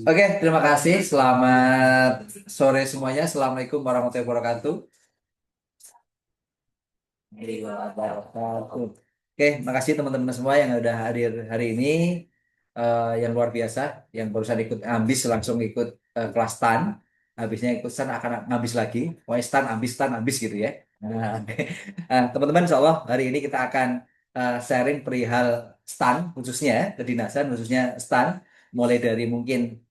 Oke, terima kasih. Selamat sore semuanya. Assalamualaikum warahmatullahi wabarakatuh. Wabarakatuh. Oke, makasih teman-teman semua yang udah hadir hari ini. Yang luar biasa, yang barusan ikut ambis langsung ikut kelas STAN. Habisnya ikut STAN akan ngabis lagi. Pokoknya STAN, ambis gitu ya. Nah, oke. Teman-teman, insya Allah hari ini kita akan sharing perihal STAN khususnya, kedinasan khususnya STAN. Mulai dari mungkin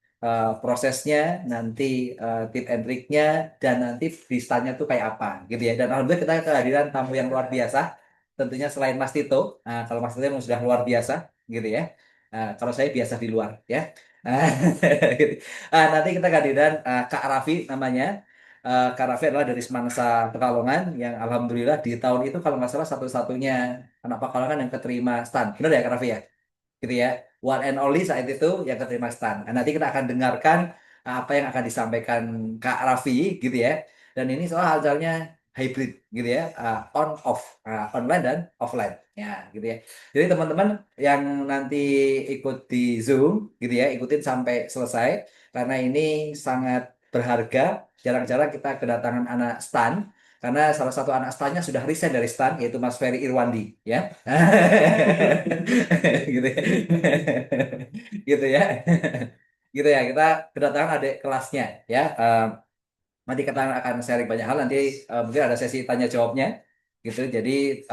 prosesnya, nanti tip and triknya, dan nanti di stand-nya tuh kayak apa gitu ya. Dan alhamdulillah kita kehadiran tamu yang luar biasa. Tentunya selain Mas Tito, kalau Mas Tito memang sudah luar biasa gitu ya. Kalau saya biasa di luar ya. Nah, gitu. Nanti kita kehadiran Kak Raffi namanya. Kak Raffi adalah dari Semansa Pekalongan yang alhamdulillah di tahun itu kalau nggak salah satu-satunya anak Pekalongan yang keterima stand. Benar ya Kak Raffi ya? Gitu ya. One and only saat itu yang keterima STAN. Nah, nanti kita akan dengarkan apa yang akan disampaikan Kak Raffi gitu ya. Dan ini soal halnya hybrid gitu ya, on off, online dan offline. Ya, gitu ya. Jadi teman-teman yang nanti ikut di Zoom gitu ya, ikutin sampai selesai karena ini sangat berharga. Jarang-jarang kita kedatangan anak STAN karena salah satu anak STAN-nya sudah resign dari STAN yaitu Mas Ferry Irwandi ya. Gitu ya. Gitu ya. Gitu ya, kita kedatangan adik kelasnya ya. Nanti kita akan sharing banyak hal, nanti mungkin ada sesi tanya jawabnya gitu. Jadi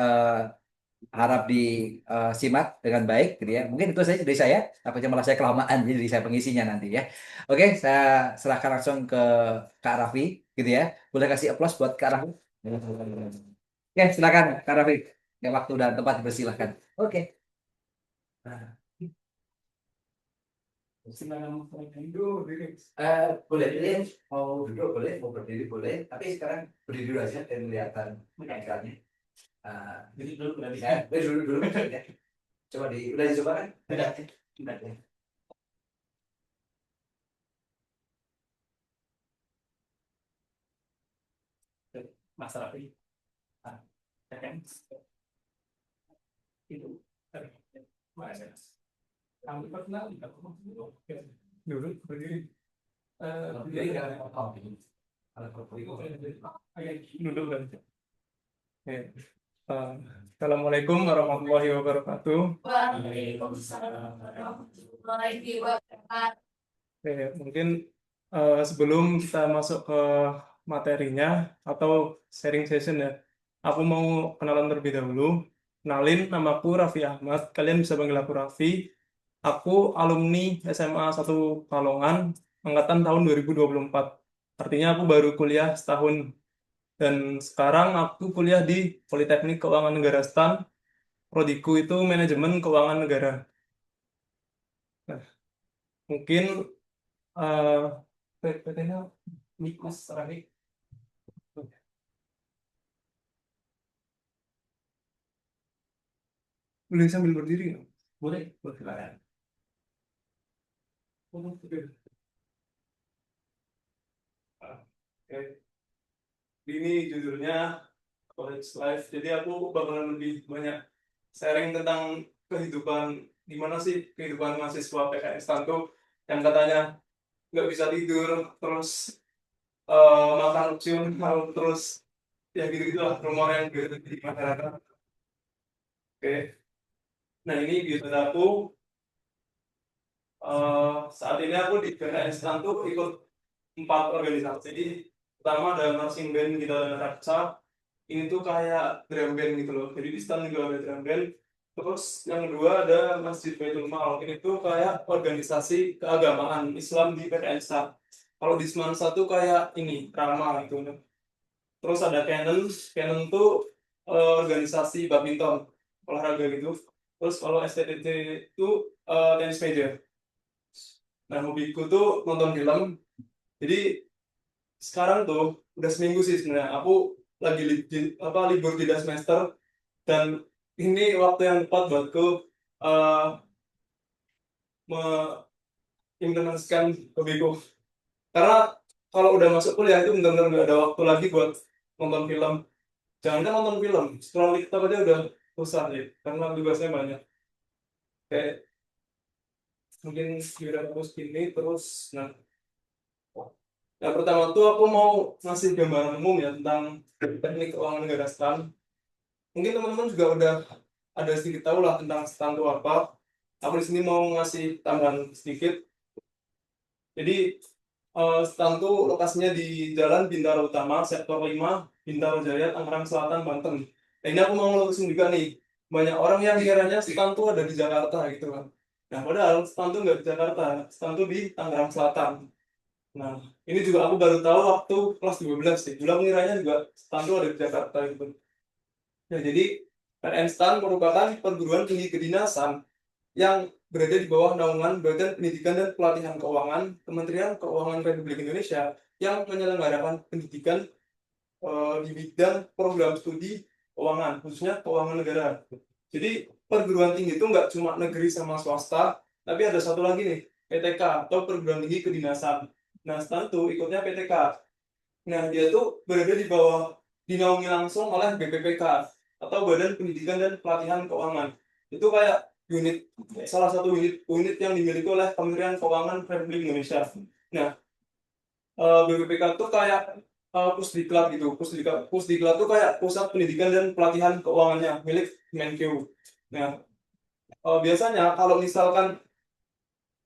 harap disimak dengan baik gitu ya. Mungkin itu saja dari saya. Takutnya malah saya kelamaan jadi saya pengisinya nanti ya. Oke, saya serahkan langsung ke Kak Raffi gitu ya. Boleh kasih aplaus buat Kak Raffi? Oke, silakan Kak Raffi. Ya, waktu dan tempat dipersilahkan. Oke. Boleh pilih, mau duduk boleh, mau berdiri boleh, tapi sekarang berdiri dulu aja dan kelihatan ekranya. Jadi dulu udah bisa. Dulu dulu ya. Coba udah dicoba kan? Udah. Udah. Mas Raffi, ya kan? Itu. Mas. Kamu pernah dulu berdiri. Berdiri nggak ada apa-apa. Duduk kan. Ya. Eh, Assalamualaikum warahmatullahi wabarakatuh. Waalaikumsalam warahmatullahi wabarakatuh. Mungkin sebelum kita masuk ke materinya atau sharing session ya, aku mau kenalan terlebih dahulu. Kenalin, namaku Raffi Ahmad. Kalian bisa panggil aku Raffi. Aku alumni SMA 1 Palongan, angkatan tahun 2024. Artinya aku baru kuliah setahun. Dan sekarang aku kuliah di Politeknik Keuangan Negara STAN. Prodiku itu Manajemen Keuangan Negara. Nah, mungkin PT-nya Mas Raffi. Boleh sambil berdiri nggak? Boleh, boleh silakan. Oke. Oke. Ini judulnya college life. Jadi aku bakalan lebih banyak sharing tentang kehidupan, gimana sih kehidupan mahasiswa PKS Tanto yang katanya nggak bisa tidur, terus makan opsional, terus ya gitu-gitu lah rumor yang gitu di masyarakat. Oke. Nah ini gitu aku saat ini aku di PKS Tanto ikut 4 organisasi. Pertama ada marching band kita dan raksa. Ini tuh kayak drum band gitu loh. Jadi di stand juga ada drum band. Terus yang kedua ada Masjid Baitul Mal. Ini tuh kayak organisasi keagamaan Islam di PKNSA. Kalau di Semansa tuh kayak ini Rama gitu. Terus ada Canon. Canon tuh organisasi badminton olahraga gitu. Terus kalau STTC itu tenis meja. Nah hobiku tuh nonton film. Jadi sekarang tuh udah seminggu sih sebenarnya aku lagi libur 3 semester dan ini waktu yang tepat buatku uh, mengimplementasikan hobiku karena kalau udah masuk kuliah itu benar-benar nggak ada waktu lagi buat nonton film. Jangan kan nonton film, scroll TikTok aja udah susah ya karena tugasnya banyak. Kayak mungkin giliran aku segini terus. Nah, pertama tuh aku mau ngasih gambaran umum ya tentang teknik keuangan negara STAN. Mungkin teman-teman juga udah ada sedikit tahu lah tentang STAN itu apa. Aku di sini mau ngasih tambahan sedikit. Jadi STAN itu lokasinya di Jalan Bintaro Utama, Sektor 5, Bintaro Jaya, Tangerang Selatan, Banten. Nah, ini aku mau ngelurusin juga nih. Banyak orang yang kiranya STAN itu ada di Jakarta gitu kan. Nah, padahal STAN itu nggak di Jakarta, STAN itu di Tangerang Selatan. Nah, ini juga aku baru tahu waktu kelas 12 sih. Dulu aku ngiranya juga STAN itu ada di Jakarta gitu. Ya, jadi PTN STAN merupakan perguruan tinggi kedinasan yang berada di bawah naungan Badan Pendidikan dan Pelatihan Keuangan Kementerian Keuangan Republik Indonesia yang menyelenggarakan pendidikan di bidang program studi keuangan, khususnya keuangan negara. Jadi perguruan tinggi itu nggak cuma negeri sama swasta, tapi ada satu lagi nih, PTK atau perguruan tinggi kedinasan. Nah, STAN itu ikutnya PTK. Nah, dia tuh berada di bawah dinaungi langsung oleh BPPK atau Badan Pendidikan dan Pelatihan Keuangan. Itu kayak unit salah satu unit yang dimiliki oleh Kementerian Keuangan Republik Indonesia. Nah, BPPK tuh kayak Pusdiklat gitu. Pusdiklat tuh kayak Pusat Pendidikan dan Pelatihan Keuangannya milik Kemenkeu. Nah, biasanya kalau misalkan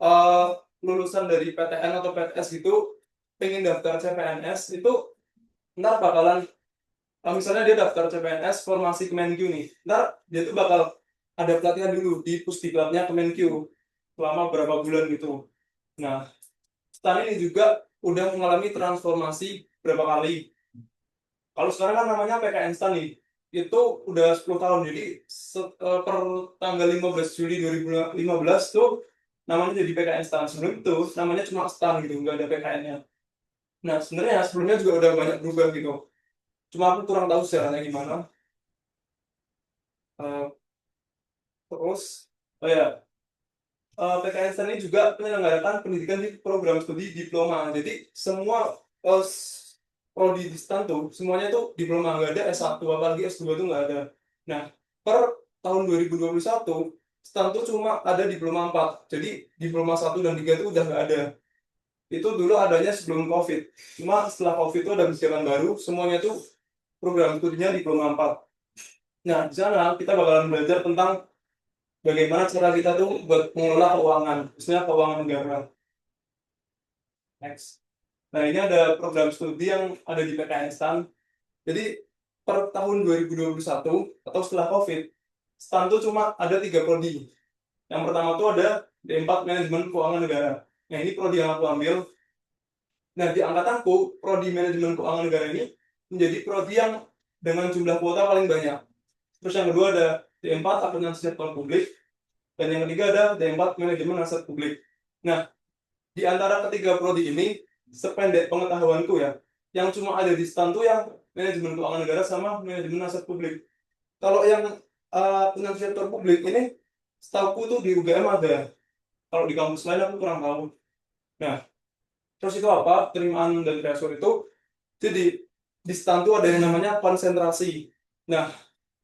eh, lulusan dari PTN atau PTS gitu pengen daftar CPNS itu ntar bakalan misalnya dia daftar CPNS formasi Kemenkeu nih, ntar dia tuh bakal ada pelatihan dulu di Pusdiklatnya Kemenkeu selama berapa bulan gitu. Nah, STAN ini juga udah mengalami transformasi berapa kali. Kalau sekarang kan namanya PKN STAN nih, itu udah 10 tahun. Jadi per tanggal 15 Juli 2015 tuh namanya jadi PKN STAN. Sebelum itu namanya cuma STAN gitu, nggak ada PKN-nya. Nah, sebenarnya sebelumnya juga udah banyak berubah gitu. Cuma aku kurang tahu sejarahnya gimana. Eh, terus, oh ya, PKN STAN ini juga menyelenggarakan pendidikan di program studi diploma. Jadi semua prodi di STAN tuh semuanya tuh diploma, nggak ada S1 apalagi S2 tuh nggak ada. Nah, per tahun 2021 STAN tuh cuma ada diploma 4. Jadi diploma 1 dan 3 itu udah nggak ada. Itu dulu adanya sebelum COVID. Cuma setelah COVID itu ada kebijakan baru, semuanya tuh program studinya diploma 4. Nah, di sana kita bakalan belajar tentang bagaimana cara kita tuh buat mengelola keuangan, khususnya keuangan negara. Next. Nah, ini ada program studi yang ada di PKN STAN. Jadi, per tahun 2021 atau setelah COVID, STAN tuh cuma ada 3 prodi. Yang pertama tuh ada D4 Manajemen Keuangan Negara. Nah, ini prodi yang aku ambil. Nah, di angkatanku, prodi Manajemen Keuangan Negara ini menjadi prodi yang dengan jumlah kuota paling banyak. Terus yang kedua ada D4 Akuntansi Sektor Publik, dan yang ketiga ada D4 Manajemen Aset Publik. Nah, di antara ketiga prodi ini, sependek pengetahuanku ya, yang cuma ada di STAN tuh yang manajemen keuangan negara sama manajemen aset publik. Kalau yang dengan sektor publik ini, setahu tuh di UGM ada. Kalau di kampus lain aku kurang tahu. Nah, terus itu apa? Penerimaan dan transfer itu, jadi di STAN tuh ada yang namanya konsentrasi. Nah,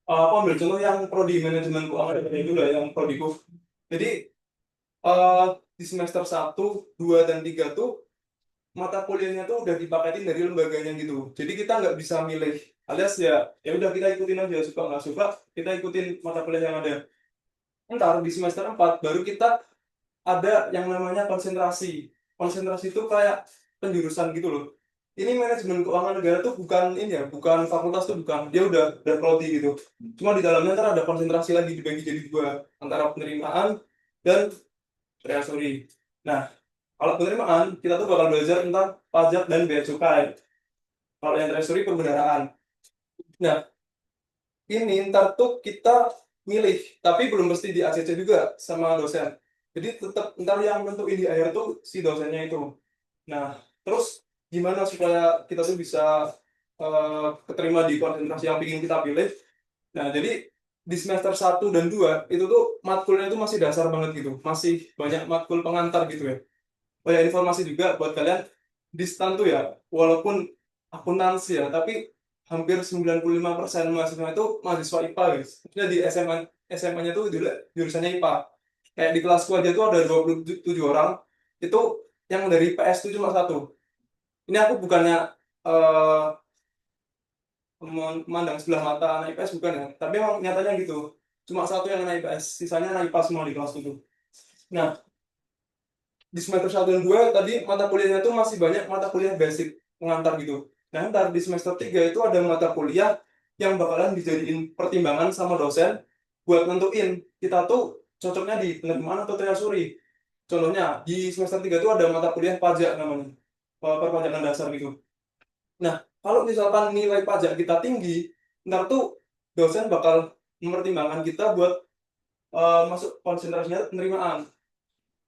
aku ambil contoh yang prodi manajemen keuangan negara dulu ya, yang prodiku. Jadi, di semester 1, 2, dan 3 tuh mata kuliahnya tuh udah dipaketin dari lembaganya gitu. Jadi kita nggak bisa milih. Alias ya, ya udah kita ikutin aja, suka nggak suka kita ikutin mata kuliah yang ada. Ntar di semester 4 baru kita ada yang namanya konsentrasi. Konsentrasi itu kayak penjurusan gitu loh. Ini manajemen keuangan negara tuh bukan ini ya, bukan fakultas tuh bukan. Dia udah prodi gitu. Cuma di dalamnya ntar ada konsentrasi lagi dibagi jadi dua antara penerimaan dan treasury. Nah, kalau penerimaan, kita tuh bakal belajar tentang pajak dan bea cukai. Kalau yang treasury perbendaharaan. Nah, ini ntar tuh kita milih, tapi belum mesti di ACC juga sama dosen. Jadi tetap ntar yang nentuin di akhir tuh si dosennya itu. Nah, terus gimana supaya kita tuh bisa keterima di konsentrasi yang ingin kita pilih? Nah, jadi di semester 1 dan 2 itu tuh matkulnya itu masih dasar banget gitu. Masih banyak matkul pengantar gitu ya. Oh ya, informasi juga buat kalian di STAN tuh ya, walaupun akuntansi ya, tapi hampir 95% mahasiswa itu mahasiswa IPA guys. Maksudnya di SMA-nya tuh jurusannya IPA. Kayak di kelasku aja tuh ada 27 orang, itu yang dari PS itu cuma satu. Ini aku bukannya eh, memandang sebelah mata anak IPS, bukan ya, tapi emang nyatanya gitu. Cuma satu yang anak IPS, sisanya anak IPA semua di kelas itu. Nah, di semester 1 dan 2 tadi mata kuliahnya tuh masih banyak mata kuliah basic pengantar gitu. Nah, ntar di semester 3 itu ada mata kuliah yang bakalan dijadiin pertimbangan sama dosen buat nentuin kita tuh cocoknya di penerimaan atau telusuri. Contohnya, di semester 3 itu ada mata kuliah pajak namanya, perpajakan dasar gitu. Nah, kalau misalkan nilai pajak kita tinggi, ntar tuh dosen bakal mempertimbangkan kita buat masuk konsentrasinya penerimaan.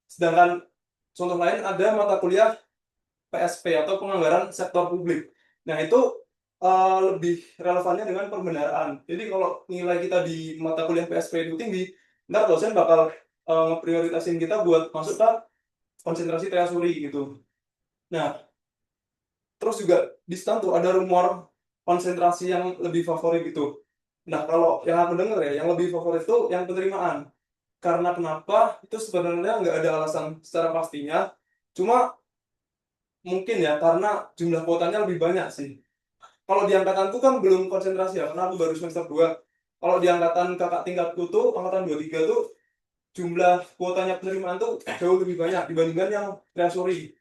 Sedangkan contoh lain ada mata kuliah PSP atau penganggaran sektor publik. Nah, itu lebih relevannya dengan pembenaran. Jadi kalau nilai kita di mata kuliah PSP itu tinggi, ntar dosen bakal ngeprioritasin kita buat masuk ke konsentrasi telusuri gitu. Nah, terus juga di STAN tuh ada rumor konsentrasi yang lebih favorit gitu. Nah, kalau yang aku dengar ya, yang lebih favorit itu yang penerimaan. Karena kenapa? Itu sebenarnya nggak ada alasan secara pastinya. Cuma mungkin ya karena jumlah kuotanya lebih banyak sih. Kalau di angkatanku kan belum konsentrasi ya, karena aku baru semester 2. Kalau di angkatan kakak tingkatku tuh, angkatan 23 tuh, jumlah kuotanya penerimaan tuh jauh lebih banyak dibandingkan yang treasury.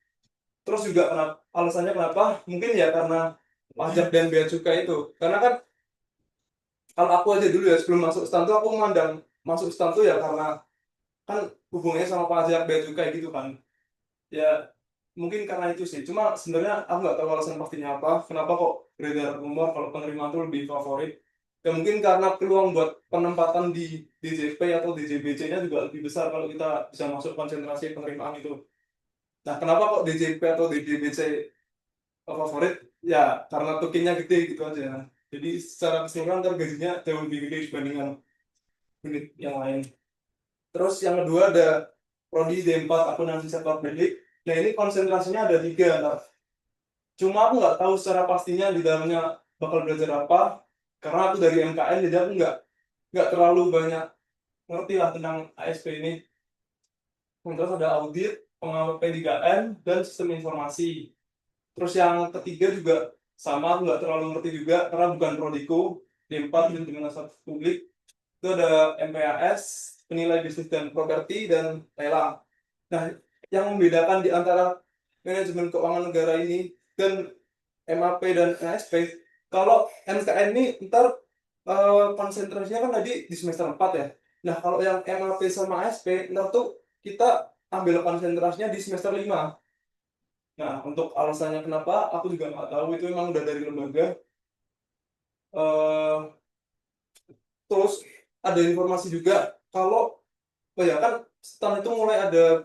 Terus juga kenapa, alasannya kenapa? Mungkin ya karena pajak dan bea cukai itu. Karena kan kalau aku aja dulu ya sebelum masuk stan tuh aku memandang masuk stan tuh ya karena kan hubungannya sama pajak bea cukai gitu kan. Ya mungkin karena itu sih. Cuma sebenarnya aku nggak tahu alasan pastinya apa. Kenapa kok beredar rumor kalau penerimaan tuh lebih favorit? Ya mungkin karena peluang buat penempatan di DJP atau DJBC-nya juga lebih besar kalau kita bisa masuk konsentrasi penerimaan itu. Nah, kenapa kok DJP atau DJBC favorit? Ya karena tokennya gede gitu aja. Jadi secara keseluruhan ntar gajinya jauh lebih gede dibandingkan unit yang lain. Terus yang kedua ada prodi D4 akuntansi sektor publik. Nah, ini konsentrasinya ada tiga. Nah, cuma aku nggak tahu secara pastinya di dalamnya bakal belajar apa, karena aku dari MKN jadi aku nggak terlalu banyak ngerti lah tentang ASP ini. Terus ada audit, pengawal P3N, dan sistem informasi. Terus yang ketiga juga sama, aku nggak terlalu ngerti juga karena bukan prodiku. D4 dengan administrasi publik itu ada MPAS, penilai bisnis dan properti, dan lelang. Nah, yang membedakan di antara manajemen keuangan negara ini dan MAP dan ASP, kalau MKN ini ntar konsentrasinya kan tadi di semester 4 ya. Nah, kalau yang MAP sama ASP, ntar tuh kita ambil konsentrasinya di semester 5. Nah, untuk alasannya kenapa, aku juga nggak tahu. Itu memang udah dari lembaga. Eh, Terus ada informasi juga kalau, oh ya kan, STAN itu mulai ada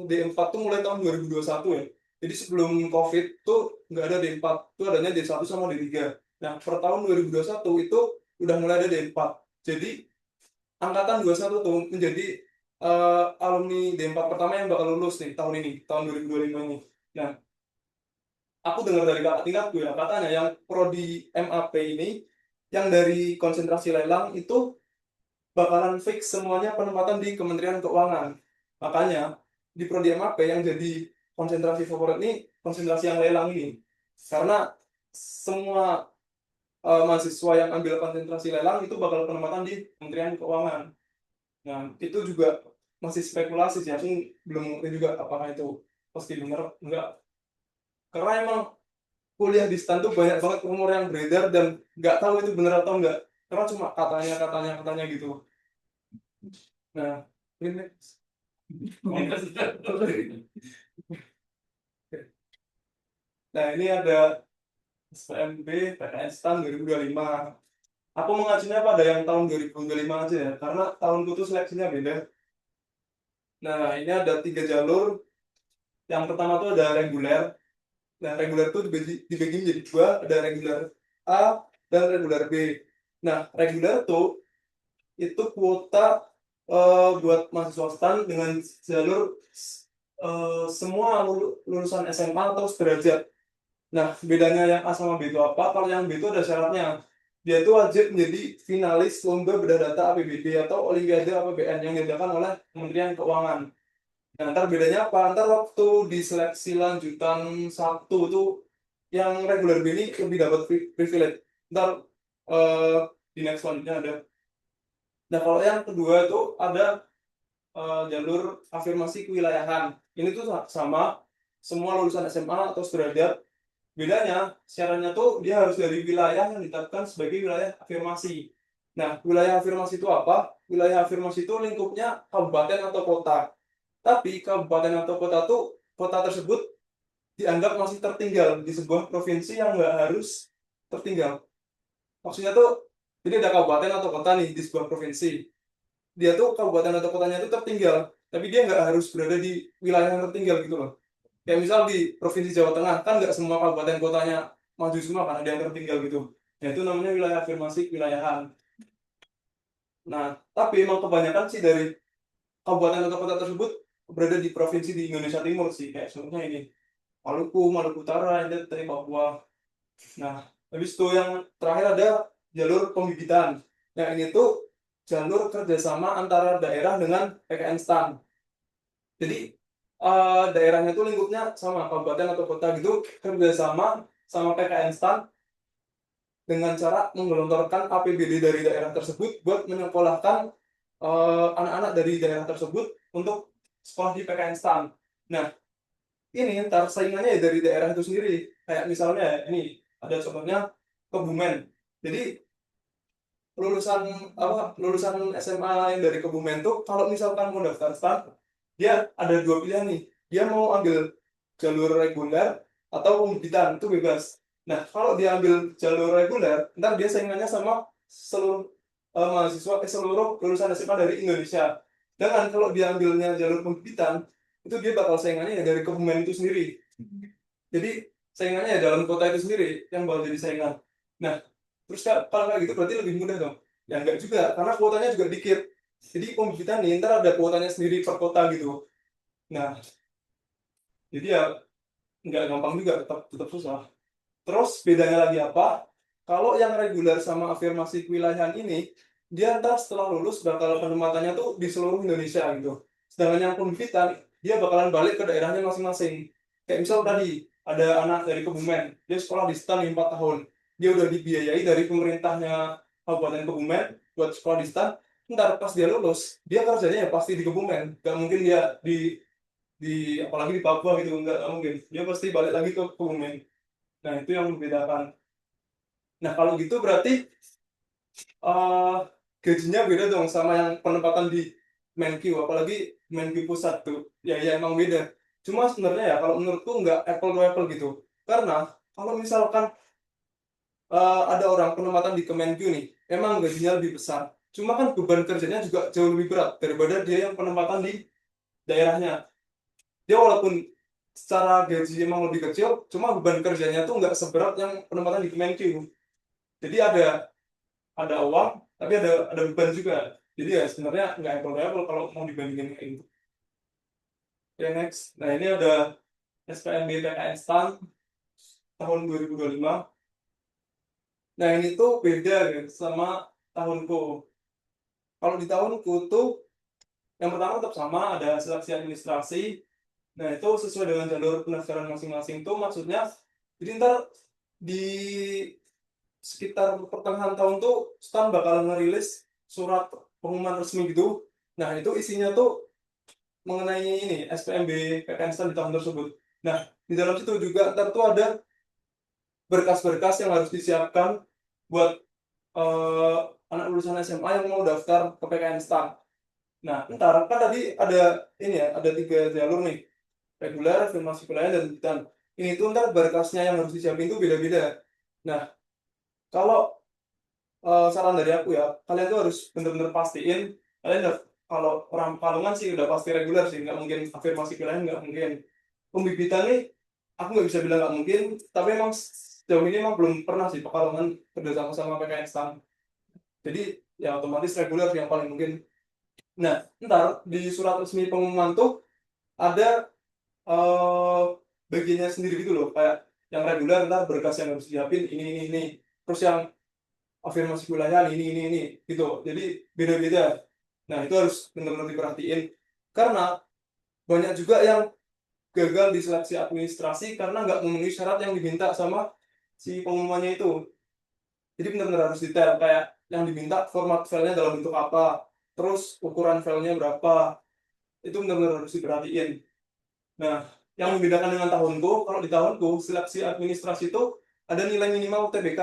D4 tuh mulai tahun 2021 ya. Jadi sebelum COVID tuh nggak ada D4, tuh adanya D1 sama D3. Nah, per tahun 2021 itu udah mulai ada D4. Jadi angkatan 21 tuh menjadi alumni D4 pertama yang bakal lulus nih tahun ini, tahun 2025 ini. Nah, aku dengar dari kakak tingkatku ya, katanya yang prodi MAP ini, yang dari konsentrasi lelang itu bakalan fix semuanya penempatan di Kementerian Keuangan. Makanya di prodi MAP yang jadi konsentrasi favorit ini konsentrasi yang lelang ini. Karena semua mahasiswa yang ambil konsentrasi lelang itu bakal penempatan di Kementerian Keuangan. Nah, itu juga masih spekulasi sih. Aku belum ngerti juga apakah itu pasti benar enggak. Karena emang kuliah di STAN tuh banyak banget rumor yang beredar dan nggak tahu itu benar atau enggak. Karena cuma katanya gitu. Nah, ini Nah, ini ada SPMB PKN STAN 2025. Aku mengacunya pada yang tahun 2025 aja ya, karena tahunku tuh seleksinya beda. Nah, ini ada 3 jalur. Yang pertama tuh ada reguler. Nah, reguler tuh dibagi menjadi dua, ada reguler A dan reguler B. Nah, reguler tuh itu kuota buat mahasiswa STAN dengan jalur semua lulusan SMA atau sederajat. Nah, bedanya yang A sama B itu apa? Kalau yang B itu ada syaratnya. dia itu wajib menjadi finalis lomba bedah data APBD atau Olimpiade APBN yang diadakan oleh Kementerian Keuangan. Nah, ntar bedanya apa? Ntar waktu di seleksi lanjutan satu tuh yang regular B ini lebih dapat privilege. Ntar eh, di next selanjutnya ada. Nah, kalau yang kedua itu ada jalur afirmasi kewilayahan. Ini tuh sama semua lulusan SMA atau sederajat. Bedanya syaratnya tuh dia harus dari wilayah yang ditetapkan sebagai wilayah afirmasi. Nah, wilayah afirmasi itu apa? Wilayah afirmasi itu lingkupnya kabupaten atau kota. Tapi kabupaten atau kota tuh kota tersebut dianggap masih tertinggal di sebuah provinsi yang nggak harus tertinggal. Maksudnya tuh, jadi ada kabupaten atau kota nih di sebuah provinsi. Dia tuh kabupaten atau kotanya itu tertinggal, tapi dia nggak harus berada di wilayah yang tertinggal gitu loh. Kayak misal di Provinsi Jawa Tengah, kan nggak semua kabupaten kotanya maju semua, kan ada yang tertinggal gitu. Nah, itu namanya wilayah afirmasi kewilayahan. Nah, tapi emang kebanyakan sih dari kabupaten atau kota tersebut berada di provinsi di Indonesia Timur sih. Kayak contohnya ini, Maluku, Maluku Utara, NTT, Papua. Nah, habis itu yang terakhir ada jalur pembibitan. Yang ini tuh jalur kerjasama antara daerah dengan PKN STAN. Jadi daerahnya tuh lingkupnya sama kabupaten atau kota gitu kerjasama sama PKN STAN dengan cara menggelontorkan APBD dari daerah tersebut buat menyekolahkan anak-anak dari daerah tersebut untuk sekolah di PKN STAN. Nah, ini ntar saingannya ya dari daerah itu sendiri. Kayak misalnya ini ada contohnya Kebumen. Jadi lulusan SMA yang dari Kebumen tuh kalau misalkan mau daftar STAN, dia ada dua pilihan nih. Dia mau ambil jalur reguler atau pembibitan, itu bebas. Nah, kalau dia ambil jalur reguler, ntar dia saingannya sama seluruh mahasiswa seluruh lulusan SMA dari Indonesia. Dan kalau dia ambilnya jalur pembibitan, itu dia bakal saingannya ya dari Kebumen itu sendiri. Jadi saingannya ya dalam kota itu sendiri yang bakal jadi saingan. Nah, terus kalau kayak gitu berarti lebih mudah dong? Ya enggak juga, karena kuotanya juga dikit. Jadi pembibitan nih, ntar ada kuotanya sendiri per kota gitu. Nah, jadi ya nggak gampang juga, tetap susah. Terus bedanya lagi apa? Kalau yang reguler sama afirmasi kewilayahan ini, dia ntar setelah lulus bakal penempatannya tuh di seluruh Indonesia gitu. Sedangkan yang pembibitan, dia bakalan balik ke daerahnya masing-masing. Kayak misal tadi, ada anak dari Kebumen, dia sekolah di STAN 4 tahun. Dia udah dibiayai dari pemerintahnya Kabupaten Kebumen buat sekolah di STAN. Ntar pas dia lulus, dia kerjanya ya pasti di Kebumen. Gak mungkin dia di apalagi di Papua gitu, nggak mungkin. Dia pasti balik lagi ke Kebumen. Nah, itu yang membedakan. Nah, kalau gitu berarti eh gajinya beda dong sama yang penempatan di Menq, apalagi Menq pusat tuh. Ya, ya emang beda. Cuma sebenarnya ya kalau menurutku nggak apple to apple gitu. Karena kalau misalkan ada orang penempatan di Kemenq nih, emang gajinya lebih besar. Cuma kan beban kerjanya juga jauh lebih berat daripada dia yang penempatan di daerahnya. Dia walaupun secara gaji emang lebih kecil, cuma beban kerjanya tuh nggak seberat yang penempatan di Kemenq. Jadi ada uang tapi ada beban juga, jadi ya sebenarnya nggak apple to apple kalau mau dibandingin kayak gitu. Oke, next. Nah, ini ada SPMB PKN STAN tahun 2025. Nah, ini tuh beda ya sama tahunku. Kalau di tahunku tuh yang pertama tetap sama, ada seleksi administrasi. Nah, itu sesuai dengan jalur pendaftaran masing-masing tuh maksudnya. Jadi ntar di sekitar pertengahan tahun tuh STAN bakal ngerilis surat pengumuman resmi gitu. Nah, itu isinya tuh mengenai ini SPMB PKN STAN di tahun tersebut. Nah, di dalam situ juga ntar tuh ada berkas-berkas yang harus disiapkan buat eh, anak lulusan SMA yang mau daftar ke PKN STAN. Nah, ntar kan tadi ada ini ya, ada 3 jalur nih, reguler, afirmasi pelayan, dan lanjutan. Ini tuh ntar berkasnya yang harus disiapin itu beda-beda. Nah, kalau saran dari aku ya, kalian tuh harus bener-bener pastiin, kalian kalau orang Pekalongan sih udah pasti reguler sih, nggak mungkin afirmasi pilihan, nggak mungkin. Pembibitan nih, aku nggak bisa bilang nggak mungkin, tapi emang sejauh ini emang belum pernah sih Pekalongan kerjasama sama PKN STAN. Jadi ya otomatis reguler yang paling mungkin. Nah, ntar di surat resmi pengumuman tuh ada eh bagiannya sendiri gitu loh, kayak yang reguler ntar berkas yang harus disiapin ini. Terus yang afirmasi wilayah ini gitu. Jadi beda-beda. Nah, itu harus benar-benar diperhatiin karena banyak juga yang gagal di seleksi administrasi karena nggak memenuhi syarat yang diminta sama si pengumumannya itu. Jadi benar-benar harus detail kayak yang diminta format filenya dalam bentuk apa, terus ukuran filenya berapa, itu benar-benar harus diperhatiin. Nah, yang membedakan dengan tahunku, kalau di tahunku seleksi administrasi itu ada nilai minimal UTBK.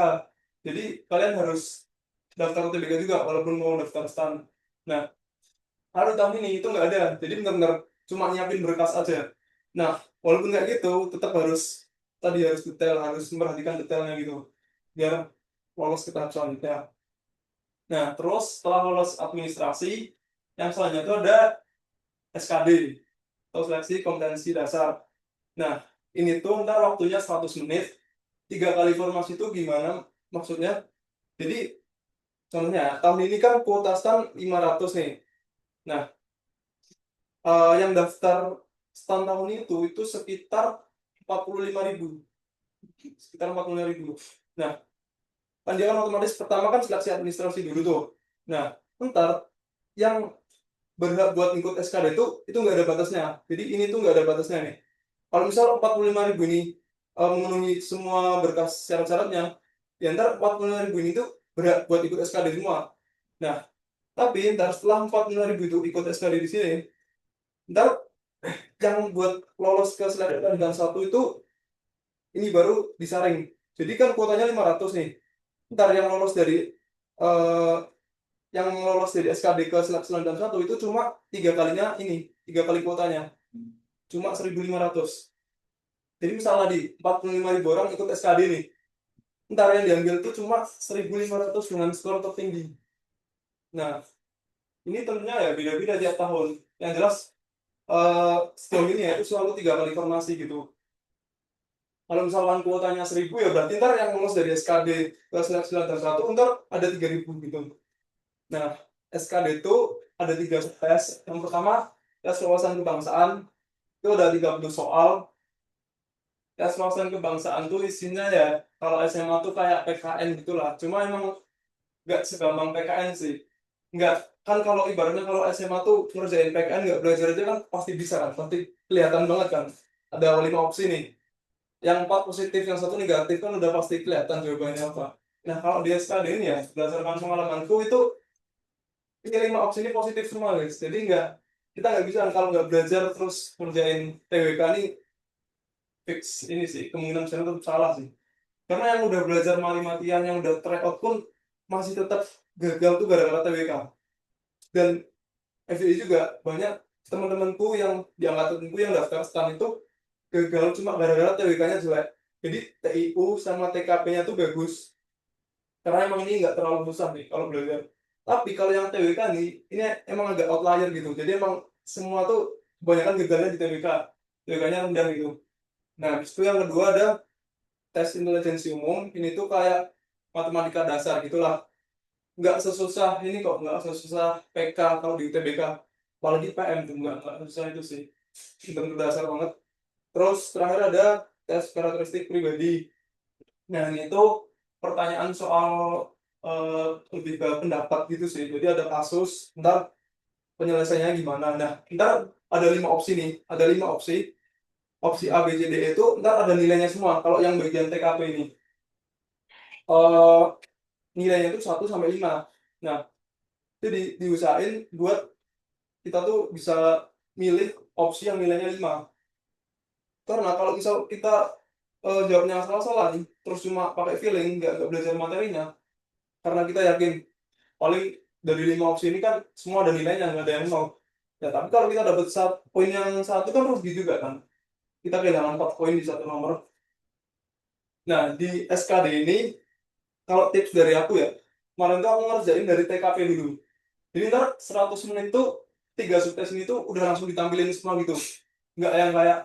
Jadi kalian harus daftar UTBK juga walaupun mau daftar STAN. Nah, kalau tahun ini itu nggak ada, jadi benar-benar cuma nyiapin berkas aja. Nah, walaupun nggak gitu, tetap harus tadi harus detail, harus memperhatikan detailnya gitu, biar lolos ke tahap selanjutnya. Nah, terus setelah lolos administrasi, yang selanjutnya itu ada SKD atau seleksi kompetensi dasar. Nah, ini tuh ntar waktunya 100 menit, 3 kali formasi itu gimana maksudnya? Jadi, contohnya, tahun ini kan kuota STAN 500 nih. Nah, yang daftar STAN tahun itu sekitar 45.000. Sekitar 45.000. Nah, kan dia kan otomatis pertama kan seleksi administrasi dulu tuh. Nah, ntar yang berhak buat ikut SKD itu nggak ada batasnya. Jadi ini tuh nggak ada batasnya nih. Kalau misal 45.000 ini memenuhi semua berkas syarat-syaratnya, ya ntar 45.000 ini tuh berhak buat ikut SKD semua. Nah, tapi ntar setelah 45.000 itu ikut SKD di sini, ntar yang buat lolos ke seleksi dan satu itu ini baru disaring. Jadi kan kuotanya 500 nih. Ntar eh, yang lolos dari SKD ke seleksi dan satu itu cuma 3 kalinya ini, 3 kali kuotanya. Cuma 1.500. Jadi misalnya di 45.000 orang ikut SKD nih, ntar yang diambil itu cuma 1.500 dengan skor tertinggi. Nah, ini tentunya ya beda-beda tiap tahun. Yang jelas sejauh ini ya itu selalu 3 kali formasi gitu. Kalau misalkan kuotanya 1.000 ya berarti ntar yang lolos dari SKD ke seleksi dan satu ntar ada 3.000 gitu. Nah, SKD itu ada 3 tes. Yang pertama tes wawasan kebangsaan itu ada 30 soal. Tes wawasan kebangsaan tuh isinya ya kalau SMA tuh kayak PKN gitulah. Cuma emang nggak segampang PKN sih. Nggak, kan kalau ibaratnya kalau SMA tuh ngerjain PKN nggak belajar aja kan pasti bisa kan, pasti kelihatan banget kan. Ada 5 opsi nih. Yang 4 positif, yang satu negatif kan udah pasti kelihatan jawabannya apa. Nah kalau di SKD ini ya berdasarkan pengalamanku itu ini 5 opsi ini positif semua guys. Jadi nggak, kita nggak bisa kalau nggak belajar terus ngerjain TWK ini fix ini sih kemungkinan besar tetap salah sih. Karena yang udah belajar mati-matian, yang udah try out pun masih tetap gagal tuh gara-gara TWK. Dan FDI juga banyak teman-temanku yang di angkatanku yang daftar STAN itu gagal cuma gara-gara TWK-nya jelek. Jadi TIU sama TKP-nya tuh bagus. Karena emang ini nggak terlalu susah nih kalau belajar. Tapi kalau yang TWK nih, ini emang agak outlier gitu. Jadi emang semua tuh kebanyakan gagalnya di TWK. TWK-nya rendah gitu. Nah, habis itu yang kedua ada tes intelijensi umum. Ini tuh kayak matematika dasar gitulah. Nggak sesusah ini kok, nggak sesusah PK kalau di UTBK. Apalagi PM tuh nggak susah itu sih. Bener dasar banget. Terus terakhir ada tes karakteristik pribadi. Nah, ini tuh pertanyaan soal lebih ke pendapat gitu sih. Jadi ada kasus, ntar penyelesaiannya gimana. Nah, ntar ada 5 opsi nih. Ada 5 opsi. Opsi A, B, C, D itu ntar ada nilainya semua. Kalau yang bagian TKP ini. eh Nilainya itu 1 sampai 5. Nah, jadi diusahain buat kita tuh bisa milih opsi yang nilainya 5. Karena kalau misal kita jawabnya salah-salah nih, terus cuma pakai feeling, nggak belajar materinya, karena kita yakin paling dari 5 opsi ini kan semua ada nilainya, nggak ada yang mau. Ya, tapi kalau kita dapat poin yang satu kan rugi juga kan. Kita kehilangan 4 poin di satu nomor. Nah, di SKD ini, kalau tips dari aku ya, kemarin tuh aku ngerjain dari TKP dulu. Jadi ntar 100 menit tuh 3 subtes ini tuh udah langsung ditampilin semua gitu. Nggak yang kayak,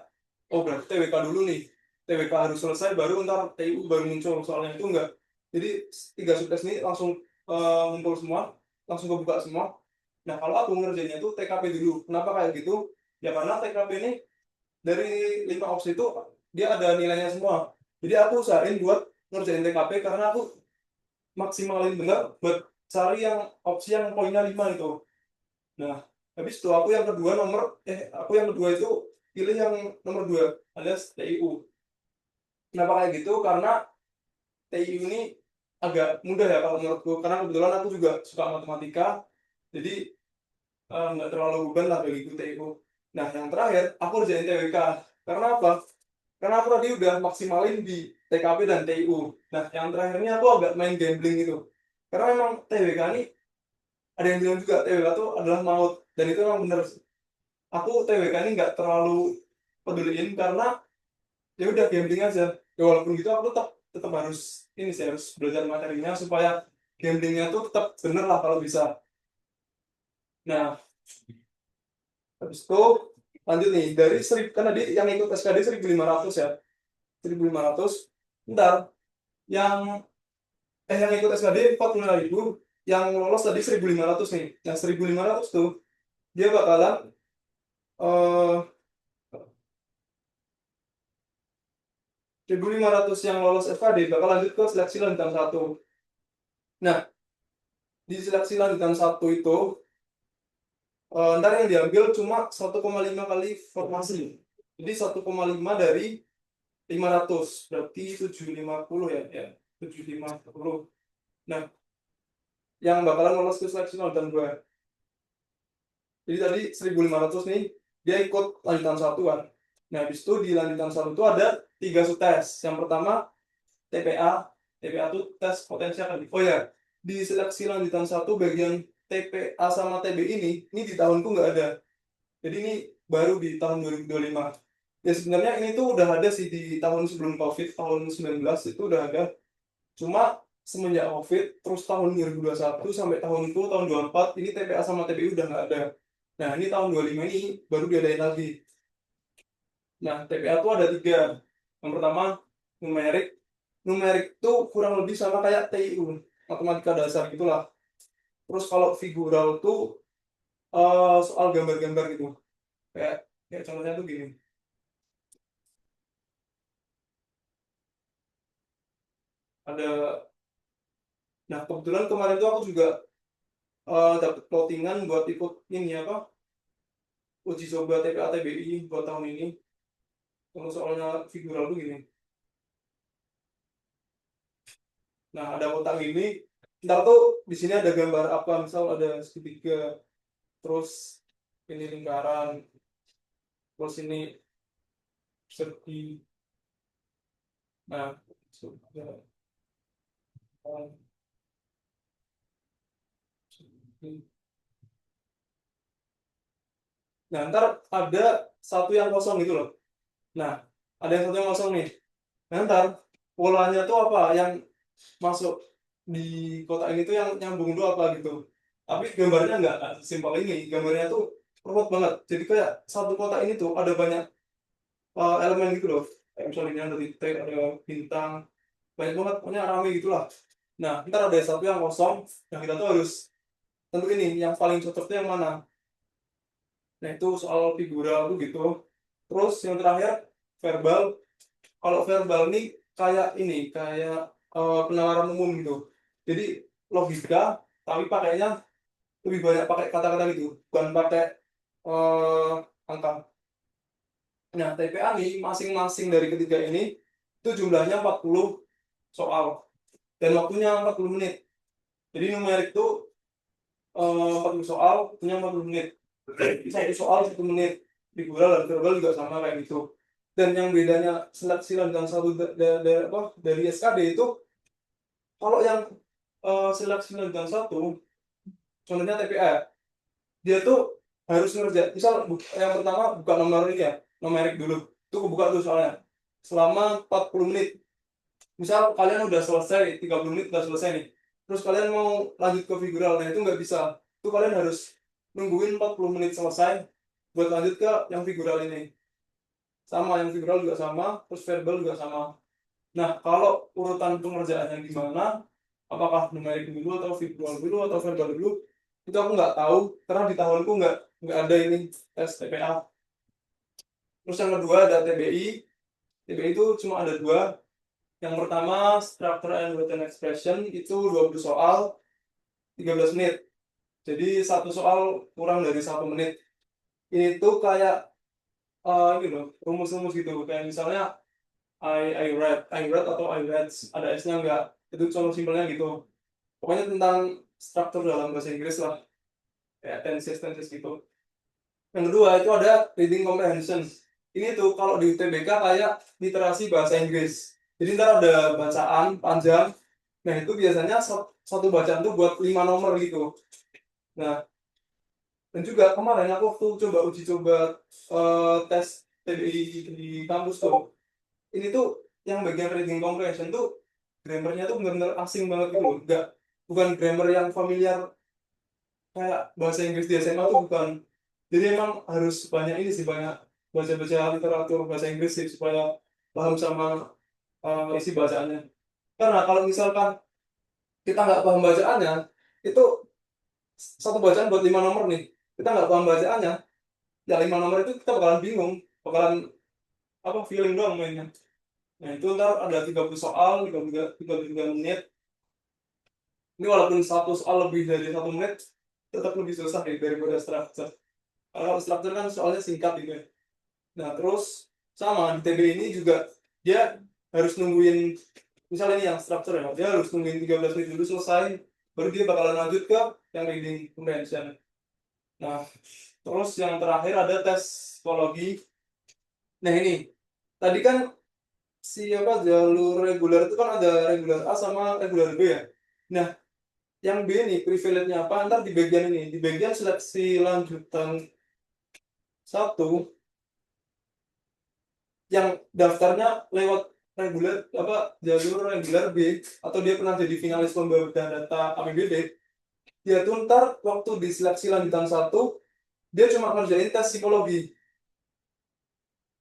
oh berarti TWK dulu nih. TWK harus selesai baru ntar TIU baru muncul. Soalnya itu enggak. Jadi 3 subtes ini langsung ngumpul semua, langsung kebuka semua. Nah kalau aku ngerjainnya itu TKP dulu. Kenapa kayak gitu? Ya karena TKP ini dari 5 opsi itu dia ada nilainya semua. Jadi aku usahain buat ngerjain TKP karena aku maksimalin benar buat cari yang opsi yang poinnya 5 itu. Nah, habis itu aku yang kedua itu pilih yang nomor 2 alias TIU. Kenapa kayak gitu? Karena TIU ini agak mudah ya kalau menurutku, karena kebetulan aku juga suka matematika, jadi nggak terlalu beban lah bagiku TIU. Nah, yang terakhir aku kerjain TWK. Karena apa? Karena aku tadi udah maksimalin di TKP dan TIU. Nah, yang terakhirnya aku agak main gambling itu. Karena memang TWK ini ada yang bilang juga TWK itu adalah maut, dan itu memang benar. Aku TWK ini nggak terlalu peduliin karena ya udah gambling aja. Ya walaupun gitu aku tetap tetap harus ini sih, harus belajar materinya supaya gamblingnya tuh tetap bener lah kalau bisa. Nah, habis itu lanjut nih dari 1000, kan tadi yang ikut SKD 1.500 ya, 1.500. Ntar yang yang ikut SKD 45.000, yang lolos tadi 1.500 nih. Yang 1.500 tuh dia bakalan eh 1.500 yang lolos FKD bakal lanjut ke seleksi lanjutan satu. Nah, di seleksi lanjutan satu itu ntar yang diambil cuma 1,5 kali formasi. Jadi 1,5 dari 500 berarti 750 ya, 750. Nah, yang bakalan lolos ke seleksi lanjutan 2. Jadi tadi 1.500 nih, dia ikut lanjutan satu kan. Nah, habis itu di lanjutan satu itu ada 3 subtes. Yang pertama TPA. TPA itu tes potensial kan. Oh ya, di seleksi lanjutan satu bagian TPA sama TB ini di tahunku nggak ada. Jadi ini baru di tahun 2025. Ya sebenarnya ini tuh udah ada sih di tahun sebelum COVID, tahun 19 itu udah ada. Cuma semenjak COVID, terus tahun 2021 sampai tahunku, tahun 24, ini TPA sama TPI udah nggak ada. Nah, ini tahun 25 ini baru diadain lagi. Nah, TPA tuh ada 3. Yang pertama, numerik. Numerik tuh kurang lebih sama kayak TIU, matematika dasar gitulah. Terus kalau figural tuh soal gambar-gambar gitu. Kayak, kayak contohnya tuh gini. Ada, nah kebetulan kemarin tuh aku juga dapet plottingan buat ikut ini apa, uji coba TPA TBI buat tahun ini. Kalau soalnya figural tuh gini. Nah, ada kotak ini. Ntar tuh di sini ada gambar apa, misal ada segitiga, terus ini lingkaran, terus ini persegi. Nah, nah ntar ada satu yang kosong gitu loh. Nah, ada yang satu yang kosong nih. Nah, ntar polanya tuh apa yang masuk di kotak ini tuh yang nyambung tuh apa gitu. Tapi gambarnya nggak simpel ini. Gambarnya tuh ruwet banget. Jadi kayak satu kotak ini tuh ada banyak elemen gitu loh. Kayak misalnya ini ada titik, ada bintang, banyak banget, pokoknya rame gitulah. Nah, ntar ada satu yang kosong, yang kita tuh harus tentu ini yang paling cocok tuh yang mana. Nah, itu soal figural tuh gitu. Terus yang terakhir verbal. Kalau verbal nih kayak ini, kayak penawaran umum gitu. Jadi logika, tapi pakainya lebih banyak pakai kata-kata gitu, bukan pakai eh, angka. Nah, TPA nih masing-masing dari ketiga ini itu jumlahnya 40 soal dan waktunya 40 menit. Jadi numerik itu 40 soal, waktunya 40 menit. Satu soal 1 menit. Figural dan verbal juga sama kayak gitu. Dan yang bedanya seleksi lanjutan satu dari SKD itu, kalau yang seleksi lanjutan satu, contohnya TPA, dia tuh harus ngerjain. Misal yang pertama buka nomor ini ya, numerik dulu. Itu kebuka tuh soalnya selama 40 menit. Misal kalian udah selesai 30 menit udah selesai nih, terus kalian mau lanjut ke figural, nah itu nggak bisa. Itu kalian harus nungguin 40 menit selesai buat lanjut ke yang figural ini. Sama yang figural juga sama, terus verbal juga sama. Nah, kalau urutan pengerjaannya gimana, apakah numerik dulu atau figural dulu atau verbal dulu, itu aku nggak tahu karena di tahunku nggak ada ini tes TPA. Terus yang kedua ada TBI. TBI itu cuma ada 2. Yang pertama, structure and written expression itu 20 soal, 13 menit. Jadi satu soal kurang dari 1 menit. Ini tuh kayak ini loh, rumus-rumus gitu. Kayak misalnya I read atau I read, ada S-nya enggak. Itu contoh simpelnya gitu. Pokoknya tentang struktur dalam bahasa Inggris lah. Kayak tenses gitu. Yang kedua itu ada reading comprehension. Ini tuh kalau di UTBK kayak literasi bahasa Inggris. Jadi ntar ada bacaan panjang. Nah itu biasanya satu bacaan tuh buat 5 nomor gitu. Nah dan juga kemarin aku waktu uji coba tes TBI di kampus tuh. Ini tuh yang bagian reading comprehension tuh grammarnya tuh benar-benar asing banget gitu loh. Enggak, bukan grammar yang familiar kayak bahasa Inggris di SMA tuh bukan. Jadi emang harus banyak ini sih, banyak baca-baca literatur bahasa Inggris sih supaya paham sama isi bacaannya. Karena kalau misalkan kita nggak paham bacaannya, itu satu bacaan buat 5 nomor nih. Kita nggak paham bacaannya, ya 5 nomor itu kita bakalan bingung, bakalan apa feeling doang mainnya. Nah itu ntar ada 30 soal, 33 menit. Ini walaupun satu soal lebih dari 1 menit, tetap lebih susah ya daripada structure. Kalau structure kan soalnya singkat gitu ya. Nah, terus sama di TB ini juga dia harus nungguin, misalnya ini yang structure ya, dia harus nungguin 13 menit dulu selesai, baru dia bakalan lanjut ke yang reading comprehension. Nah, terus yang terakhir ada tes psikologi. Nah, ini tadi kan apa jalur reguler itu kan ada reguler A sama reguler B ya. Nah, yang B ini privilege-nya apa? Ntar di bagian ini, di bagian seleksi lanjutan satu yang daftarnya lewat reguler apa jalur reguler B atau dia pernah jadi finalis lomba data APBD, dia tuh ntar waktu di seleksi lanjutan satu dia cuma ngerjain tes psikologi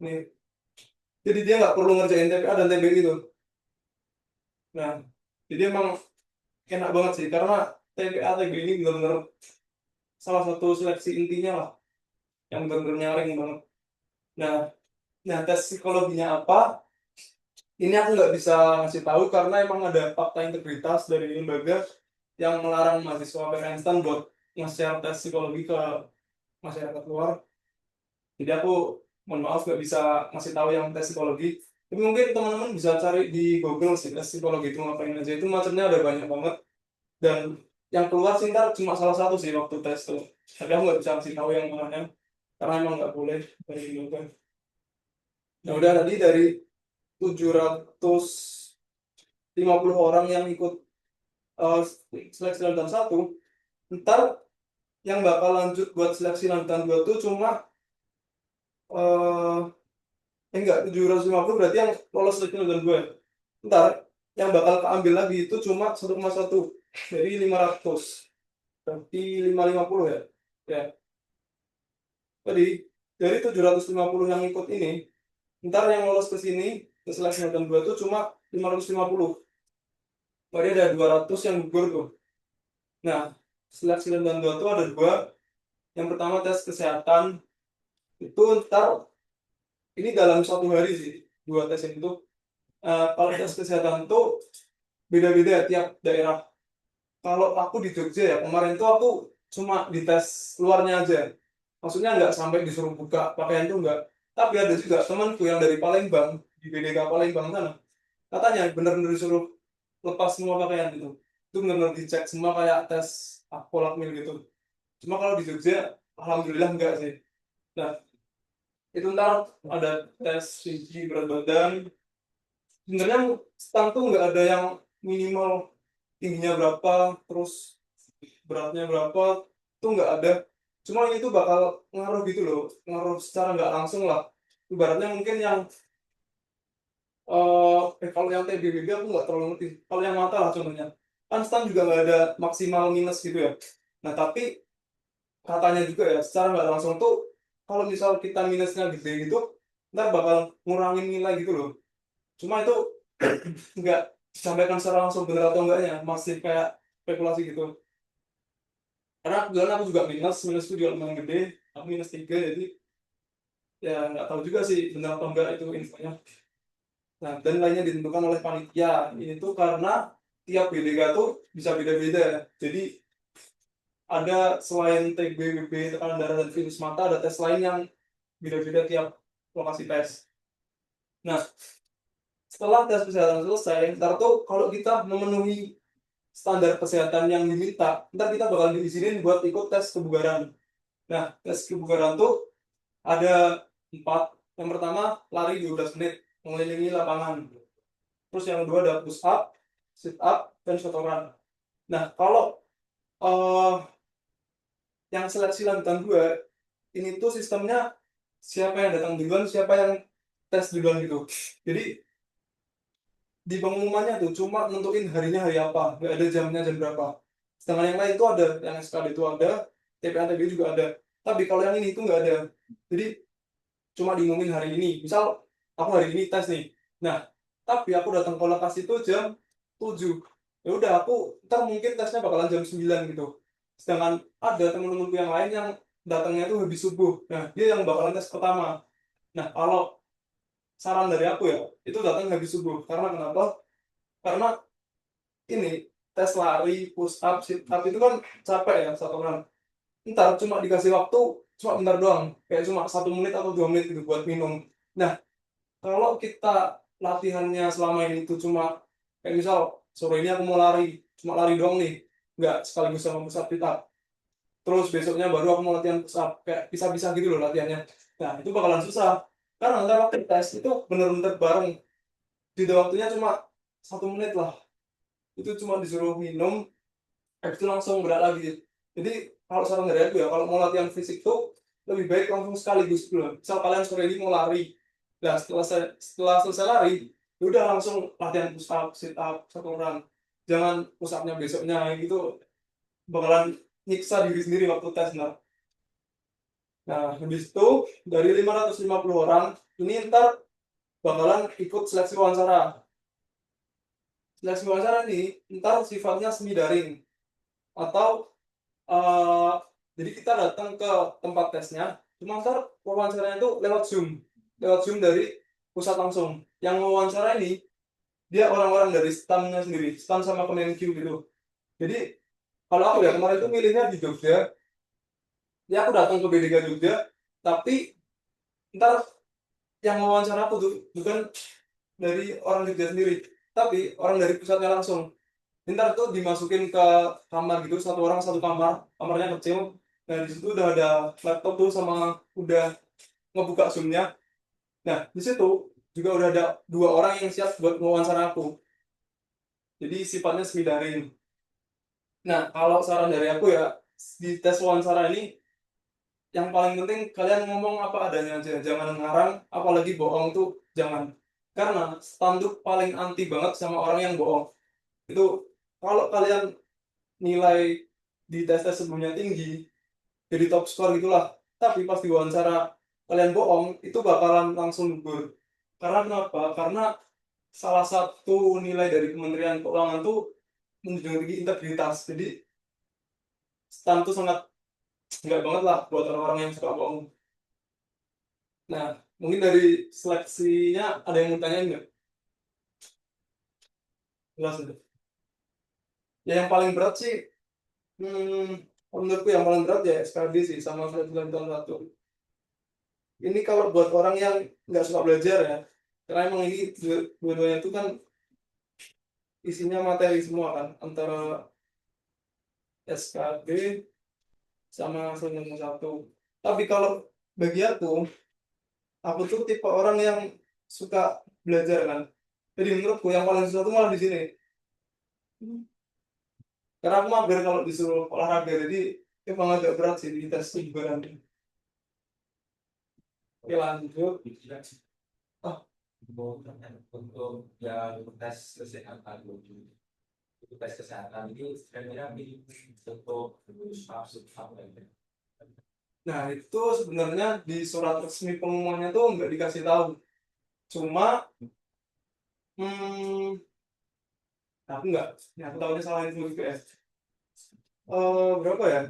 nih, jadi dia nggak perlu ngerjain TPA dan TBI itu. Nah jadi emang enak banget sih karena TPA TBI ini benar-benar salah satu seleksi intinya lah yang benar-benar nyaring banget. Nah, nah tes psikologinya apa? Ini aku nggak bisa ngasih tahu karena emang ada fakta integritas dari lembaga yang melarang mahasiswa PKN buat nge-share tes psikologi ke masyarakat luar. Jadi aku mohon maaf nggak bisa ngasih tahu yang tes psikologi. Tapi mungkin teman-teman bisa cari di Google sih tes psikologi itu ngapain aja. Itu macamnya ada banyak banget. Dan yang keluar sih ntar cuma salah satu sih waktu tes tuh. Tapi aku nggak bisa ngasih tahu yang mana karena emang nggak boleh dari lembaga. Nah udah tadi dari 750 orang yang ikut eh, seleksi lanjutan satu, ntar yang bakal lanjut buat seleksi lanjutan dua tuh cuma eh enggak 750 berarti yang lolos seleksi lanjutan dua. Ntar yang bakal keambil lagi itu cuma 1,1 dari 500, berarti 550 ya. Ya, jadi dari 750 yang ikut ini, ntar yang lolos ke sini ke seleksi lanjutan dua tuh cuma 550. Berarti ada 200 yang gugur tuh. Nah, seleksi lanjutan dua tuh ada dua. Yang pertama tes kesehatan, itu ntar ini dalam 1 hari sih dua tes ini tuh. Kalau tes kesehatan tuh beda-beda tiap daerah. Kalau aku di Jogja ya kemarin tuh aku cuma dites luarnya aja, maksudnya nggak sampai disuruh buka pakaian tuh nggak. Tapi ada juga temanku yang dari Palembang, di BDK Palembang sana, katanya bener-bener disuruh lepas semua pakaian gitu. Itu bener-bener dicek semua kayak tes akpol gitu. Cuma kalau di Jogja alhamdulillah enggak sih. Nah itu ntar ada tes tinggi berat badan. Sebenarnya stang tuh nggak ada yang minimal tingginya berapa terus beratnya berapa, tuh nggak ada. Cuma ini tuh bakal ngaruh gitu loh, ngaruh secara nggak langsung lah. Ibaratnya mungkin yang kalau yang TBBB aku nggak terlalu ngerti. Kalau yang mata lah contohnya, kan stang juga nggak ada maksimal minus gitu ya. Nah tapi katanya juga ya secara nggak langsung tuh kalau misal kita minusnya gede gitu ntar bakal ngurangin nilai gitu loh. Cuma itu nggak disampaikan secara langsung benar atau enggaknya, masih kayak spekulasi gitu. Karena kebetulan aku juga minus itu juga lumayan gede, aku -3, jadi ya nggak tahu juga sih benar atau enggak itu infonya. Nah, dan lainnya ditentukan oleh panitia. Ini tuh karena tiap BDK tuh bisa beda-beda. Jadi ada selain TB, BB, tekanan darah, dan virus mata, ada tes lain yang beda-beda tiap lokasi tes. Nah, setelah tes kesehatan selesai, ntar tuh kalau kita memenuhi standar kesehatan yang diminta, ntar kita bakal diizinin buat ikut tes kebugaran. Nah, tes kebugaran tuh ada 4. Yang pertama, lari 12 menit, mengelilingi lapangan. Terus yang kedua ada push up, sit up, dan shotoran. Nah, kalau eh, yang seleksi lanjutan 2, ini tuh sistemnya siapa yang datang duluan, siapa yang tes duluan gitu. Jadi di pengumumannya tuh cuma nentuin harinya hari apa, nggak ada jamnya jam berapa. Sedangkan yang lain itu ada, yang SKD itu ada, TPA TB juga ada. Tapi kalau yang ini itu nggak ada. Jadi cuma diumumin hari ini. Misal aku hari ini tes nih. Nah, tapi aku datang ke lokasi itu jam 7. Ya udah aku ntar mungkin tesnya bakalan jam 9 gitu. Sedangkan ada temen-temenku yang lain yang datangnya itu habis subuh. Nah, dia yang bakalan tes pertama. Nah, kalau saran dari aku ya, itu datang habis subuh. Karena kenapa? Karena ini tes lari, push up, sit up itu kan capek ya satu orang. Ntar cuma dikasih waktu cuma bentar doang, kayak cuma 1 menit atau 2 menit gitu buat minum. Nah, kalau kita latihannya selama ini tuh cuma kayak misal sore ini aku mau lari, cuma lari doang nih, nggak sekaligus sama push up, sit up. Terus besoknya baru aku mau latihan push up, kayak bisa-bisa gitu loh latihannya. Nah, itu bakalan susah. Karena ntar waktu tes itu bener-bener bareng, jeda waktunya cuma 1 menit lah. Itu cuma disuruh minum, habis itu langsung berat lagi. Jadi kalau saran dari aku ya, kalau mau latihan fisik tuh lebih baik langsung sekaligus dulu. Misal kalian sore ini mau lari, nah setelah selesai lari, ya udah langsung latihan push up, sit up satu orang. Jangan push upnya besoknya gitu, bakalan nyiksa diri sendiri waktu tes. Nah, habis itu dari 550 orang ini ntar bakalan ikut seleksi wawancara. Seleksi wawancara ini ntar sifatnya semi daring atau eh jadi kita datang ke tempat tesnya, cuma ntar wawancaranya itu lewat Zoom dari pusat langsung. Yang wawancara ini dia orang-orang dari stand-nya sendiri, stand sama Kemenq gitu. Jadi kalau aku ya kemarin itu milihnya di Jogja, ya aku datang ke BDK Jogja, tapi ntar yang wawancara aku tuh bukan dari orang Jogja sendiri, tapi orang dari pusatnya langsung. Ntar tuh dimasukin ke kamar gitu, satu orang satu kamar, kamarnya kecil. Nah, di situ udah ada laptop tuh sama udah ngebuka zoomnya. Nah, di situ juga udah ada 2 orang yang siap buat wawancara aku. Jadi sifatnya semi daring. Nah, kalau saran dari aku ya, di tes wawancara ini yang paling penting kalian ngomong apa adanya aja, jangan ngarang, apalagi bohong tuh jangan. Karena stan tuh paling anti banget sama orang yang bohong. Itu kalau kalian nilai di tes-tes sebelumnya tinggi, jadi top skor gitulah. Tapi pas diwawancara kalian bohong, itu bakalan langsung gugur. Karena kenapa? Karena salah satu nilai dari Kementerian Keuangan tuh menjunjung tinggi integritas. Jadi STAN tuh sangat nggak banget lah buat orang-orang yang suka bohong. Nah, mungkin dari seleksinya ada yang mau tanyain nggak? Jelas udah. Ya yang paling berat sih, menurutku yang paling berat ya SKD sih sama seleksi tahun 1. Ini kalau buat orang yang nggak suka belajar ya, karena emang ini dua-duanya itu kan isinya materi semua kan, antara SKB sama semester 1. Tapi kalau bagi aku tuh tipe orang yang suka belajar kan. Jadi menurutku yang paling susah tuh malah di sini. Karena aku mager kalau disuruh olahraga, jadi emang agak berat sih di tes kebugaran. Oke lanjut. Ah, Untuk yang tes kesehatan untuk tes kesehatan ini kira-kira untuk maksud apa ya? nah itu sebenarnya di surat resmi pengumumannya tuh nggak dikasih tahu. Cuma, hmm, aku nggak, ya aku tahunya salah info juga ya. Berapa ya?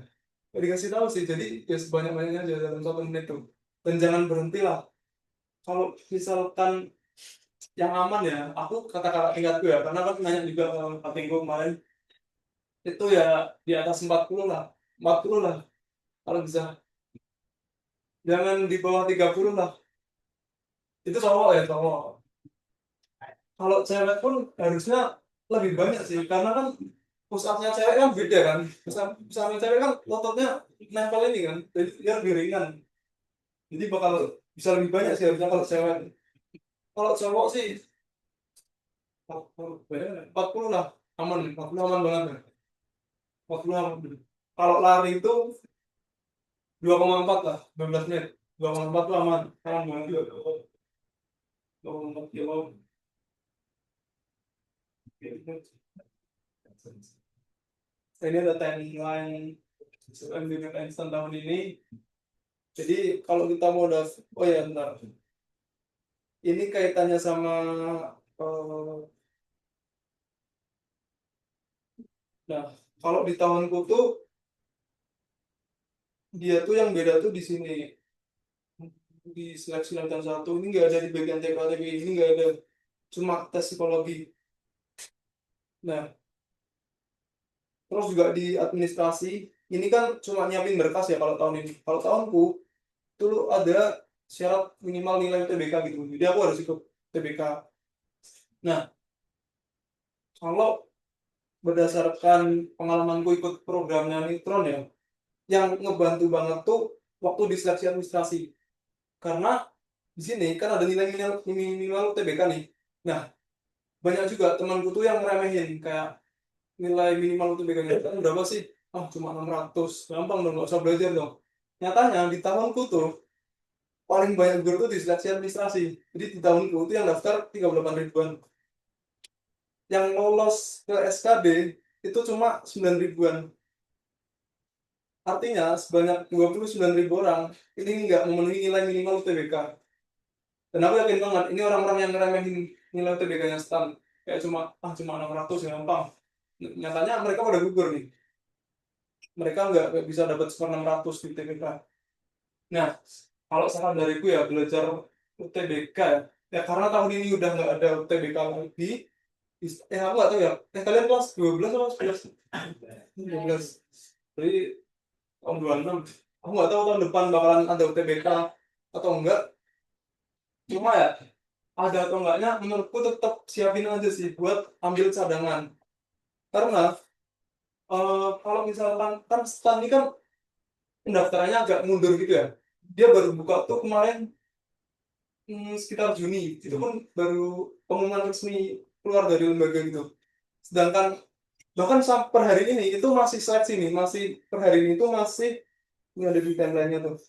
Nggak dikasih tahu sih, jadi ya sebanyak-banyaknya aja dalam 1 menit tuh. Dan jangan berhenti lah. Kalau misalkan yang aman ya, aku kata kakak tingkatku ya, karena kan nanya juga ke kakakku kemarin, itu ya di atas 40 lah, 40 lah kalau bisa, jangan di bawah 30 lah, itu cowok ya cowok. Kalau cewek pun harusnya lebih banyak sih, karena kan push up-nya cewek kan beda kan, push up-nya cewek kan ototnya nempel ini kan, jadi dia lebih ringan, jadi bakal bisa lebih banyak sih harusnya kalau cewek. Kalau cowok sih 40 lah, aman, 40 aman banget, 40 aman. Kalau lari itu 2,4 lah, 12 menit, 2,4 tuh aman, aman banget juga, 2,4 kilo. Ini ada timeline MBB Einstein tahun ini. Jadi kalau kita mau oh ya bentar, ini kaitannya sama eh, nah kalau di tahunku tuh dia tuh yang beda tuh di sini, di seleksi 91 ini nggak ada, di bagian TKTB ini nggak ada, cuma tes psikologi. Nah, terus juga di administrasi ini kan cuma nyiapin berkas ya kalau tahun ini. Kalau tahunku dulu ada syarat minimal nilai UTBK gitu, jadi aku harus ikut UTBK. Nah, kalau berdasarkan pengalamanku ikut programnya Nitron ya, yang ngebantu banget tuh waktu di seleksi administrasi, karena di sini kan ada nilai minimal UTBK nih. Nah, banyak juga temanku tuh yang ngeremehin kayak nilai minimal UTBK-nya kan berapa sih? Ah, cuma 600, gampang dong, nggak usah belajar dong. Nyatanya di tahunku tuh paling banyak guru tuh di seleksi administrasi. Jadi di tahunku tuh yang daftar 38 ribuan, yang lolos ke SKD itu cuma 9 ribuan. Artinya sebanyak 29 ribu orang ini nggak memenuhi nilai minimal UTBK. Dan aku yakin banget ini orang-orang yang ngeremehin nilai UTBK-nya STAN. Kayak cuma 600 ya gampang. Nyatanya mereka pada gugur nih. Mereka nggak bisa dapat skor 600 di UTBK. Nah, kalau saran dariku ya belajar UTBK ya. Ya karena tahun ini udah nggak ada UTBK lagi. Aku nggak tahu ya. Kalian kelas 12 atau 11? 12. Jadi tahun 26. Aku nggak tahu tahun depan bakalan ada UTBK atau enggak. Cuma ya ada atau enggaknya menurutku tetap siapin aja sih buat ambil cadangan. Karena kalau misalkan kan STAN ini kan pendaftarannya agak mundur gitu ya. Dia baru buka tuh kemarin sekitar Juni. Itu pun baru pengumuman resmi keluar dari lembaga gitu. Sedangkan bahkan sampai per hari ini itu masih seleksi nih, masih per hari ini itu masih ini ada di timeline-nya tuh.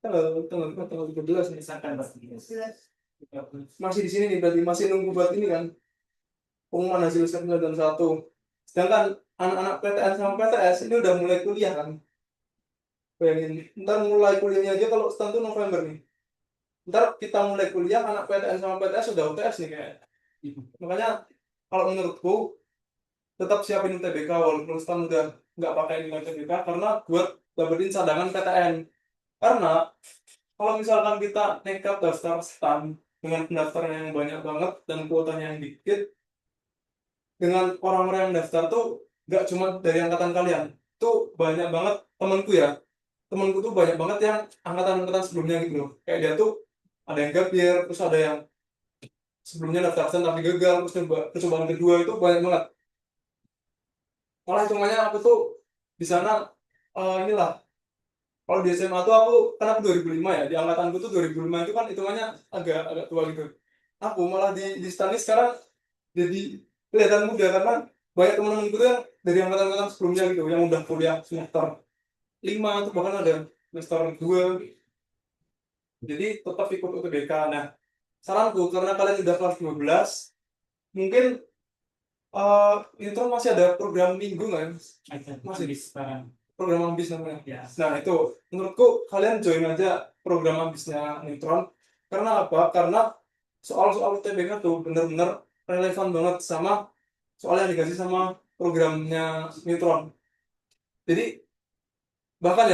Tanggal 13 nih. Masih di sini nih, berarti masih nunggu buat ini kan pengumuman hasil SNM 91. Sedangkan anak-anak PTN sama PTS ini udah mulai kuliah kan. Bayangin, ntar mulai kuliahnya aja kalau STAN tuh November nih. Ntar kita mulai kuliah, anak PTN sama PTS sudah UTS nih kayak. Makanya kalau menurutku tetap siapin UTBK walaupun STAN udah nggak pakai nilai UTBK karena buat dapetin cadangan PTN. Karena kalau misalkan kita nekat daftar STAN dengan pendaftarnya yang banyak banget dan kuotanya yang dikit, dengan orang-orang yang daftar tuh nggak cuma dari angkatan kalian, tuh banyak banget temanku tuh banyak banget yang angkatan-angkatan sebelumnya gitu loh, kayak dia tuh ada yang gap year, terus ada yang sebelumnya daftar STAN tapi gagal, terus percobaan kedua itu banyak banget. Malah hitungannya aku tuh di sana inilah, kalau di SMA tuh aku kan aku 2005 ya, di angkatanku tuh 2005 itu kan hitungannya agak agak tua gitu. Aku malah di STAN ini sekarang jadi kelihatan muda karena banyak teman-temanku tuh yang dari angkatan-angkatan sebelumnya gitu yang udah kuliah semester 5 atau bahkan ada semester 2. Jadi tetap ikut UTBK. Nah, saranku karena kalian udah kelas 12, mungkin itu kan masih ada program minggu nggak ya? Masih di sekarang. Program ambis namanya. Ya. Nah, itu menurutku kalian join aja program ambisnya Nitron. Karena apa? Karena soal-soal UTBK tuh bener-bener relevan banget sama soal yang dikasih sama programnya Nitron. Jadi bahkan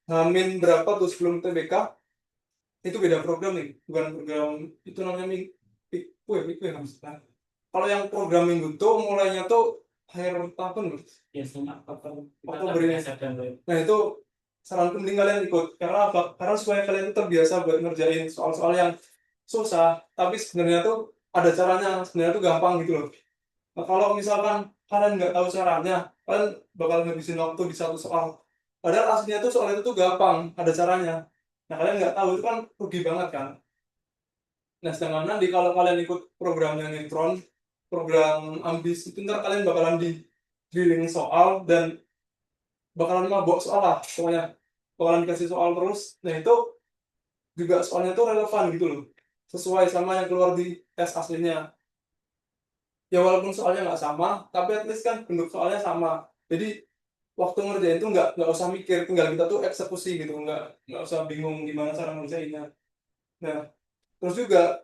Hamin berapa tuh sebelum UTBK itu beda program nih, bukan program itu namanya itu yang habis. Nah, kalau yang program minggu tuh mulainya tuh akhir tahun loh. Biasanya apa? Oktober ini. Nah itu saranku mending kalian ikut karena apa? Karena supaya kalian tuh terbiasa buat ngerjain soal-soal yang susah, tapi sebenarnya tuh ada caranya, sebenarnya tuh gampang gitu loh. Nah, kalau misalkan kalian nggak tahu caranya, kalian bakal ngabisin waktu di satu soal. Padahal aslinya tuh soal itu tuh gampang, ada caranya. Nah kalian nggak tahu itu kan rugi banget kan. Nah sedangkan nanti kalau kalian ikut program yang Neutron, program ambis itu ntar kalian bakalan di drilling soal dan bakalan mabok soal lah pokoknya, bakalan dikasih soal terus. Nah itu juga soalnya tuh relevan gitu loh, sesuai sama yang keluar di tes aslinya. Ya walaupun soalnya nggak sama tapi at least kan bentuk soalnya sama, jadi waktu ngerjain tuh nggak usah mikir, tinggal kita tuh eksekusi gitu, nggak usah bingung gimana cara ngerjainnya. Nah terus juga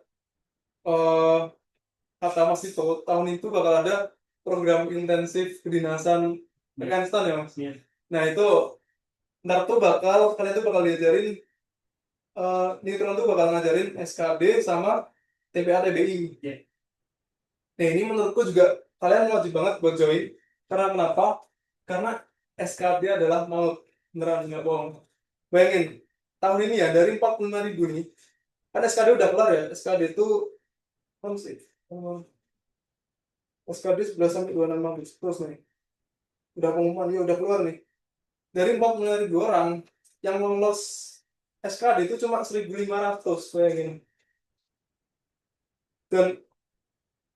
eh, kata Mas Tito tahun itu bakal ada program intensif kedinasan Afghanistan ya Mas. Nah itu ntar tuh kalian tuh bakal diajarin Neutron tuh bakal ngajarin SKD sama TPA TBI. Nah ini menurutku juga kalian wajib banget buat join. Karena kenapa? Karena SKD adalah maut, beneran nggak bohong. Bayangin tahun ini ya dari 45.000 nih, kan SKD udah kelar ya. SKD itu kan sih SKD 11 sampai 26 Agustus nih. Udah pengumuman ya udah keluar nih. Dari 45.000 orang yang lolos SKD itu cuma 1.500, bayangin. Dan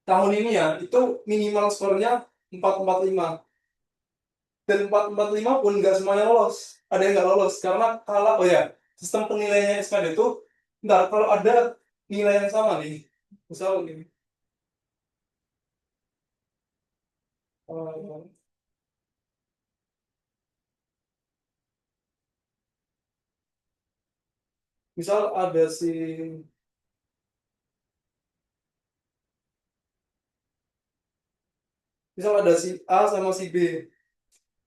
tahun ini ya itu minimal skornya 445, dan 445 pun nggak semuanya lolos, ada yang nggak lolos karena kalau oh ya sistem penilaiannya SKD itu ntar kalau ada nilai yang sama nih, misal gini, eh, misal ada si A sama si B,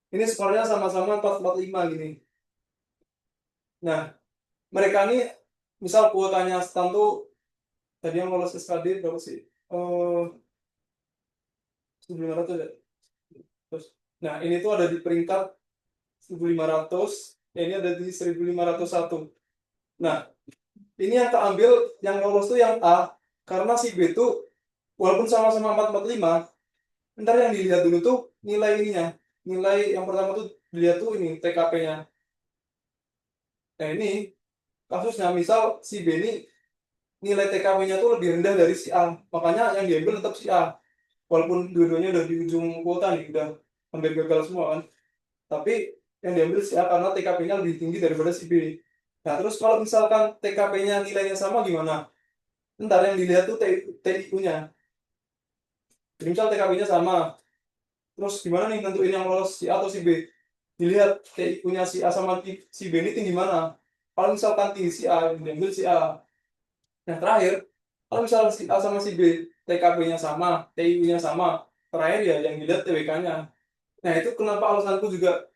ini skornya sama-sama 445 gini. Nah mereka ini misal kuotanya stan tuh tadi yang lolos SKD berapa sih, 1.500 ya. Terus, nah ini tuh ada di peringkat 1.500, ini ada di 1.501. Nah, ini yang keambil yang lolos tuh yang A, karena si B tuh walaupun sama-sama 445, ntar yang dilihat dulu tuh nilai ininya. Nilai yang pertama tuh dilihat tuh ini TKP-nya. Nah, ini kasusnya misal si B ini nilai TKP-nya tuh lebih rendah dari si A. Makanya yang diambil tetap si A. Walaupun dua-duanya udah di ujung kuota nih, udah hampir gagal semua kan. Tapi yang diambil si A karena TKP-nya lebih tinggi daripada si B. Nah, terus kalau misalkan TKP-nya nilainya sama gimana? Ntar yang dilihat tuh TIU-nya. Jadi misal TKP-nya sama, terus gimana nih nentuin yang lolos si A atau si B? Dilihat TIU-nya si A sama si B ini tinggi mana? Kalau misalkan tinggi si A, yang diambil si A. Yang terakhir, kalau misal si A sama si B, TKP-nya sama, TIU-nya sama, terakhir ya yang dilihat TWK-nya. Nah itu kenapa alasanku juga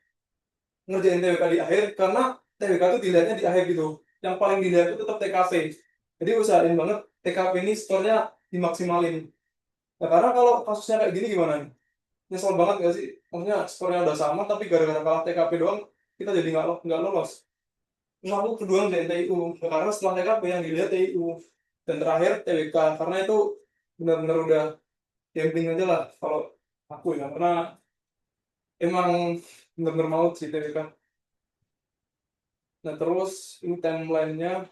ngerjain TWK di akhir, karena TWK itu dilihatnya di akhir gitu. Yang paling dilihat itu tetap TKP. Jadi usahain banget TKP ini skornya dimaksimalin. Nah, karena kalau kasusnya kayak gini gimana nih? Nyesel banget gak sih? Maksudnya skornya udah sama, tapi gara-gara kalah TKP doang, kita jadi nggak lolos. Nah, aku kedua ngerjain TIU. Nah, karena setelah TKP yang dilihat TIU. Dan terakhir TWK. Karena itu benar-benar udah gambling aja lah kalau aku ya. Karena emang benar-benar maut sih TWK. Nah, terus ini timeline-nya.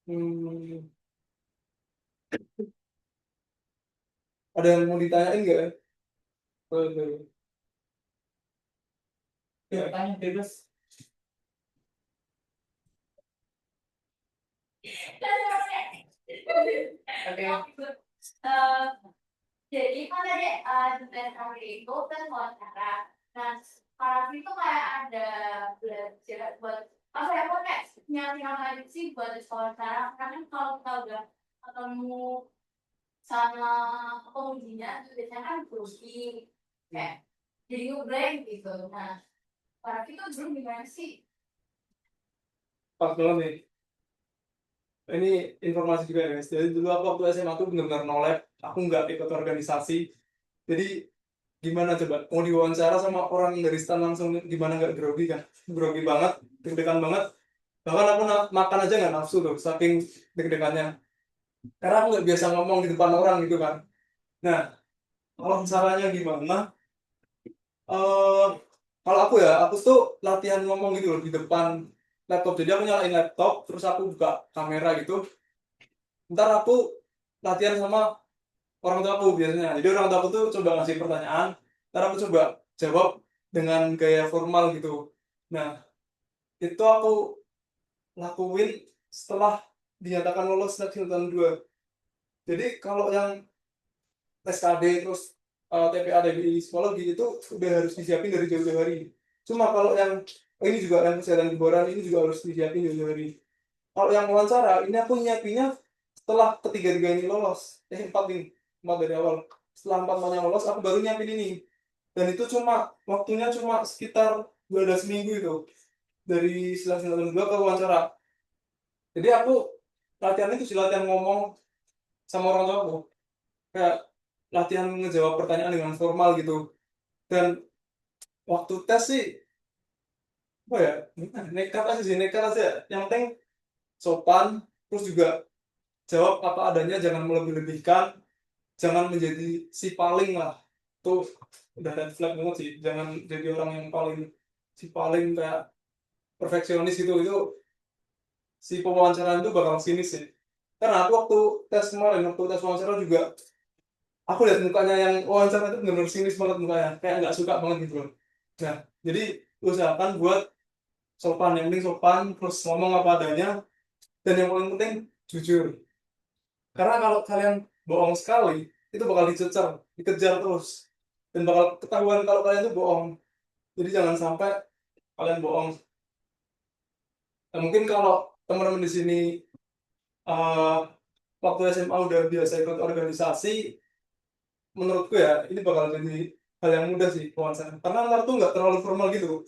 Hmm, ada yang mau ditanyain nggak ya? Ya, tanya bebas. Oke. Eh, jadi kan tadi dan kami itu kan wawancara. Nah, para itu kayak ada belajar buat apa ya kok kayak nyari lagi sih buat wawancara. Karena kalau kita udah ketemu sama pengujinya itu biasanya kan grogi kayak jadi ngebrand gitu. Nah, para itu dulu gimana sih? Pas banget nih. Ini informasi juga ya guys. Jadi dulu aku waktu SMA tuh benar-benar nolep, aku nggak ikut organisasi. Jadi gimana coba mau diwawancara sama orang yang dari stan langsung, gimana nggak grogi kan? Grogi banget, deg-degan banget. Bahkan aku makan aja nggak nafsu tuh, saking deg-degannya. Karena aku nggak biasa ngomong di depan orang gitu kan. Nah, kalau caranya gimana? eh Kalau aku tuh latihan ngomong gitu loh di depan laptop. Jadi aku nyalain laptop, terus aku buka kamera gitu. Ntar aku latihan sama orang tua aku biasanya. Jadi orang tua aku tuh coba ngasih pertanyaan, ntar aku coba jawab dengan gaya formal gitu. Nah, itu aku lakuin setelah dinyatakan lolos seleksi tahun 2. Jadi kalau yang SKD terus TPA TBI psikologi itu udah harus disiapin dari jauh-jauh hari. Cuma kalau yang ini juga yang kesehatan liburan ini juga harus disiapin jauh-jauh hari. Kalau yang wawancara ini aku nyiapinnya setelah ketiga-tiga ini lolos. Empat ini, empat dari awal. Setelah empat-empatnya lolos, aku baru nyiapin ini. Dan itu cuma waktunya cuma sekitar 12 minggu itu dari seleksi tahun 2 ke wawancara. Jadi aku latihan itu sih latihan ngomong sama orang tua aku, kayak latihan ngejawab pertanyaan dengan formal gitu. Dan waktu tes sih apa ya, nekat aja sih, nekat aja. Yang penting sopan, terus juga jawab apa adanya, jangan melebih-lebihkan, jangan menjadi si paling lah. Tuh udah red flag banget sih, jangan jadi orang yang paling, si paling kayak perfeksionis gitu. Itu si pewawancaraan itu bakal sinis sih. Karena aku waktu tes kemarin, waktu tes wawancara juga, aku lihat mukanya yang wawancara itu benar-benar sinis banget mukanya, kayak nggak suka banget gitu loh. Nah, jadi usahakan buat sopan, yang penting sopan, terus ngomong apa adanya, dan yang paling penting jujur. Karena kalau kalian bohong sekali, itu bakal dicecer, dikejar terus, dan bakal ketahuan kalau kalian itu bohong. Jadi jangan sampai kalian bohong. Nah, mungkin kalau teman-teman di sini eh, waktu SMA udah biasa ikut organisasi, menurutku ya ini bakal jadi hal yang mudah sih wawancara. Karena ntar tuh nggak terlalu formal gitu.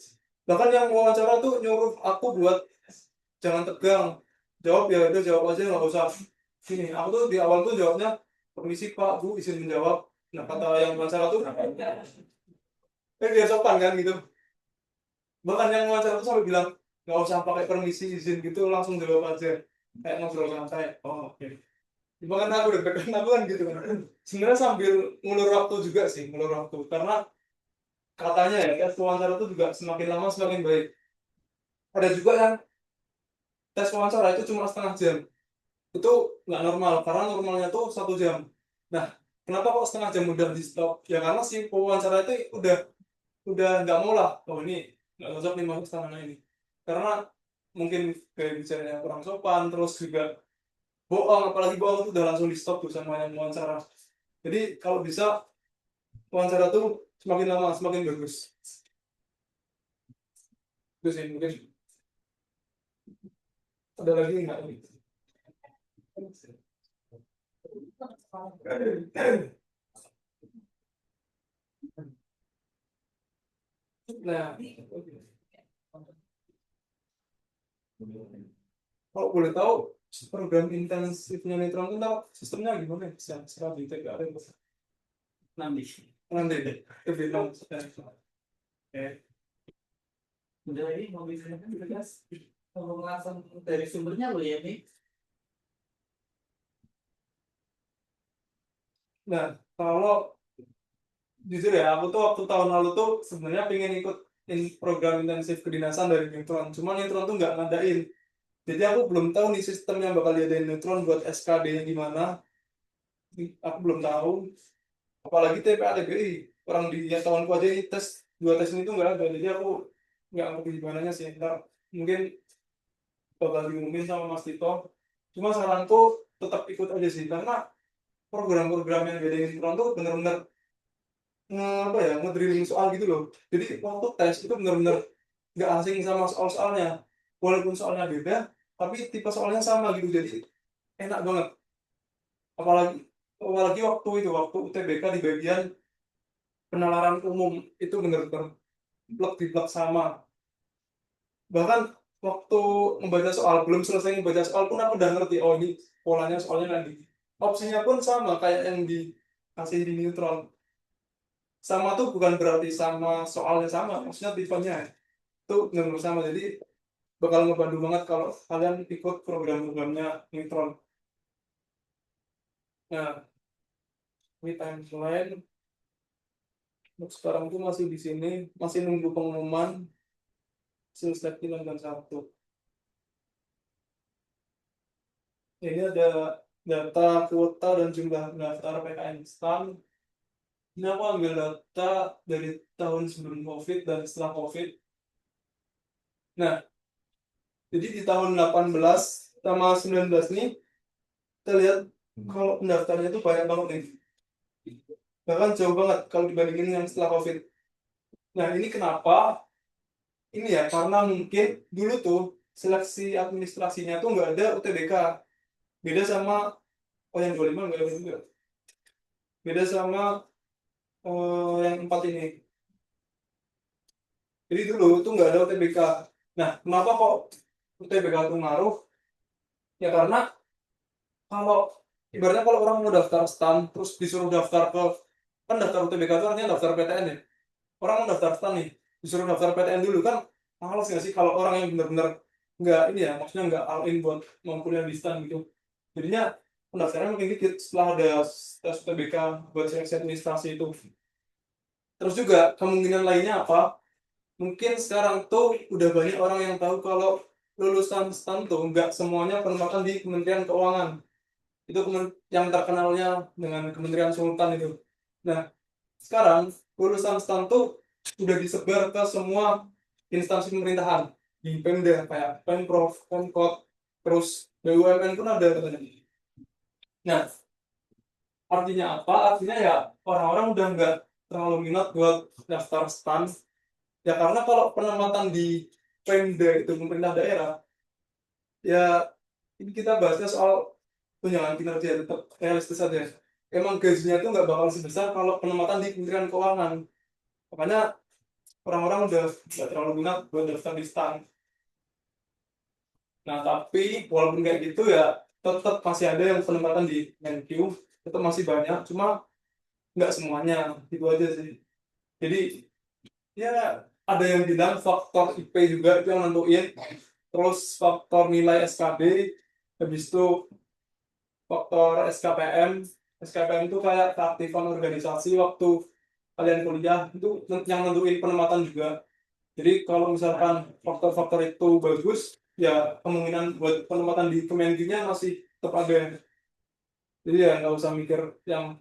Bahkan yang wawancara tuh nyuruh aku buat jangan tegang, jawab ya udah jawab aja, nggak usah sini. Aku tuh di awal tuh jawabnya permisi Pak Bu izin menjawab. Nah kata yang wawancara tuh biar sopan kan gitu. Bahkan yang wawancara tuh sampai bilang nggak usah pakai permisi izin gitu, langsung jawab aja kayak ngobrol santai. Oh oke. Bahkan aku udah deg aku kan gitu kan. Sebenarnya sambil ngulur waktu juga sih, ngulur waktu. Karena katanya ya, tes wawancara itu juga semakin lama semakin baik. Ada juga yang tes wawancara itu cuma setengah jam. Itu nggak normal, karena normalnya tuh 1 jam. Nah, kenapa kok setengah jam udah di stop? Ya karena si pewawancara itu udah nggak mau lah. Oh ini nggak cocok nih masuk setengah ini. Karena mungkin kayak bicaranya kurang sopan, terus juga bohong, apalagi bohong itu udah langsung di stop tuh sama yang wawancara. Jadi kalau bisa wawancara tuh semakin lama semakin bagus. Itu sih mungkin ada lagi nggak nih? Nah, kalau boleh tahu program intensifnya Nitron itu tahu sistemnya gimana ya? Secara detail gak ada yang Nanti. nanti deh lebih lanjut. Oke. Udah ini mobilnya kan jelas. Ngomong langsung dari sumbernya lo ya nih. Nah, kalau jujur ya, aku tuh waktu tahun lalu tuh sebenarnya pengen ikut program intensif kedinasan dari Nitron. Cuma Nitron tuh nggak ngadain. Jadi aku belum tahu nih sistem yang bakal diadain Nitron buat SKD-nya gimana. Aku belum tahu. Apalagi TPA TBI. Orang di ya, tahunku aja ini tes, 2 tes ini tuh nggak ada. Jadi aku nggak ngerti gimana sih. Ntar mungkin bakal diumumin sama Mas Tito. Cuma saranku tetap ikut aja sih. Karena program-program yang diadain Nitron tuh bener-bener apa ya, ngedrilling soal gitu loh. Jadi waktu tes itu bener-bener nggak asing sama soal-soalnya. Walaupun soalnya beda, tapi tipe soalnya sama gitu. Jadi enak banget. Apalagi apalagi waktu UTBK di bagian penalaran umum itu bener-bener plek di plek sama. Bahkan waktu membaca soal, belum selesai membaca soal pun aku udah ngerti, oh ini polanya soalnya nanti. Opsinya pun sama kayak yang dikasih di neutron. Sama tuh bukan berarti sama soalnya sama, maksudnya tipenya itu benar-benar sama. Jadi bakal ngebantu banget kalau kalian ikut program-programnya neutron. Nah, ini timeline. Untuk sekarang tuh masih di sini, masih nunggu pengumuman hasil seleksi dan satu. Ini ada data kuota dan jumlah daftar PKN STAN. Ini aku ambil data dari tahun sebelum COVID dan setelah COVID. Nah, jadi di tahun 18 sama 19 nih, kita lihat kalau pendaftarnya itu banyak banget nih. Bahkan jauh banget kalau dibandingin yang setelah COVID. Nah, ini kenapa? Ini ya, karena mungkin dulu tuh seleksi administrasinya tuh nggak ada UTBK. Beda sama, oh yang 25 nggak ada juga. Beda sama yang 4 ini. Jadi dulu tuh nggak ada UTBK. Nah, kenapa kok UTBK itu ngaruh? Ya karena kalau ibaratnya kalau orang mau daftar STAN terus disuruh daftar ke, kan daftar UTBK itu artinya daftar PTN ya. Orang mau daftar STAN nih, disuruh daftar PTN dulu kan males nggak sih kalau orang yang benar-benar nggak ini ya, maksudnya nggak all in buat mau kuliah di STAN gitu. Jadinya pendaftaran makin dikit setelah ada tes UTBK buat seleksi administrasi itu. Terus juga kemungkinan lainnya apa? Mungkin sekarang tuh udah banyak orang yang tahu kalau lulusan STAN tuh nggak semuanya penempatan di Kementerian Keuangan. Itu yang terkenalnya dengan Kementerian Sultan itu. Nah, sekarang lulusan STAN tuh udah disebar ke semua instansi pemerintahan di Pemda kayak Pemprov, Pemkot, terus BUMN pun ada katanya. Nah, artinya apa? Artinya ya orang-orang udah nggak terlalu minat buat daftar STAN. Ya karena kalau penempatan di Pemda itu pemerintah daerah, ya ini kita bahasnya soal tunjangan kinerja tetap realistis saja. Emang gajinya itu nggak bakal sebesar kalau penempatan di Kementerian Keuangan. Makanya orang-orang udah nggak terlalu minat buat daftar di STAN. Nah, tapi walaupun kayak gitu ya tetap masih ada yang penempatan di Menq, tetap masih banyak, cuma nggak semuanya, itu aja sih. Jadi ya ada yang bilang faktor IP juga itu yang nentuin, terus faktor nilai SKD, habis itu faktor SKPM. SKPM itu kayak keaktifan organisasi waktu kalian kuliah, itu yang nentuin penempatan juga. Jadi kalau misalkan faktor-faktor itu bagus, ya kemungkinan buat penempatan di Kemenq-nya masih tetap ada. Jadi ya nggak usah mikir yang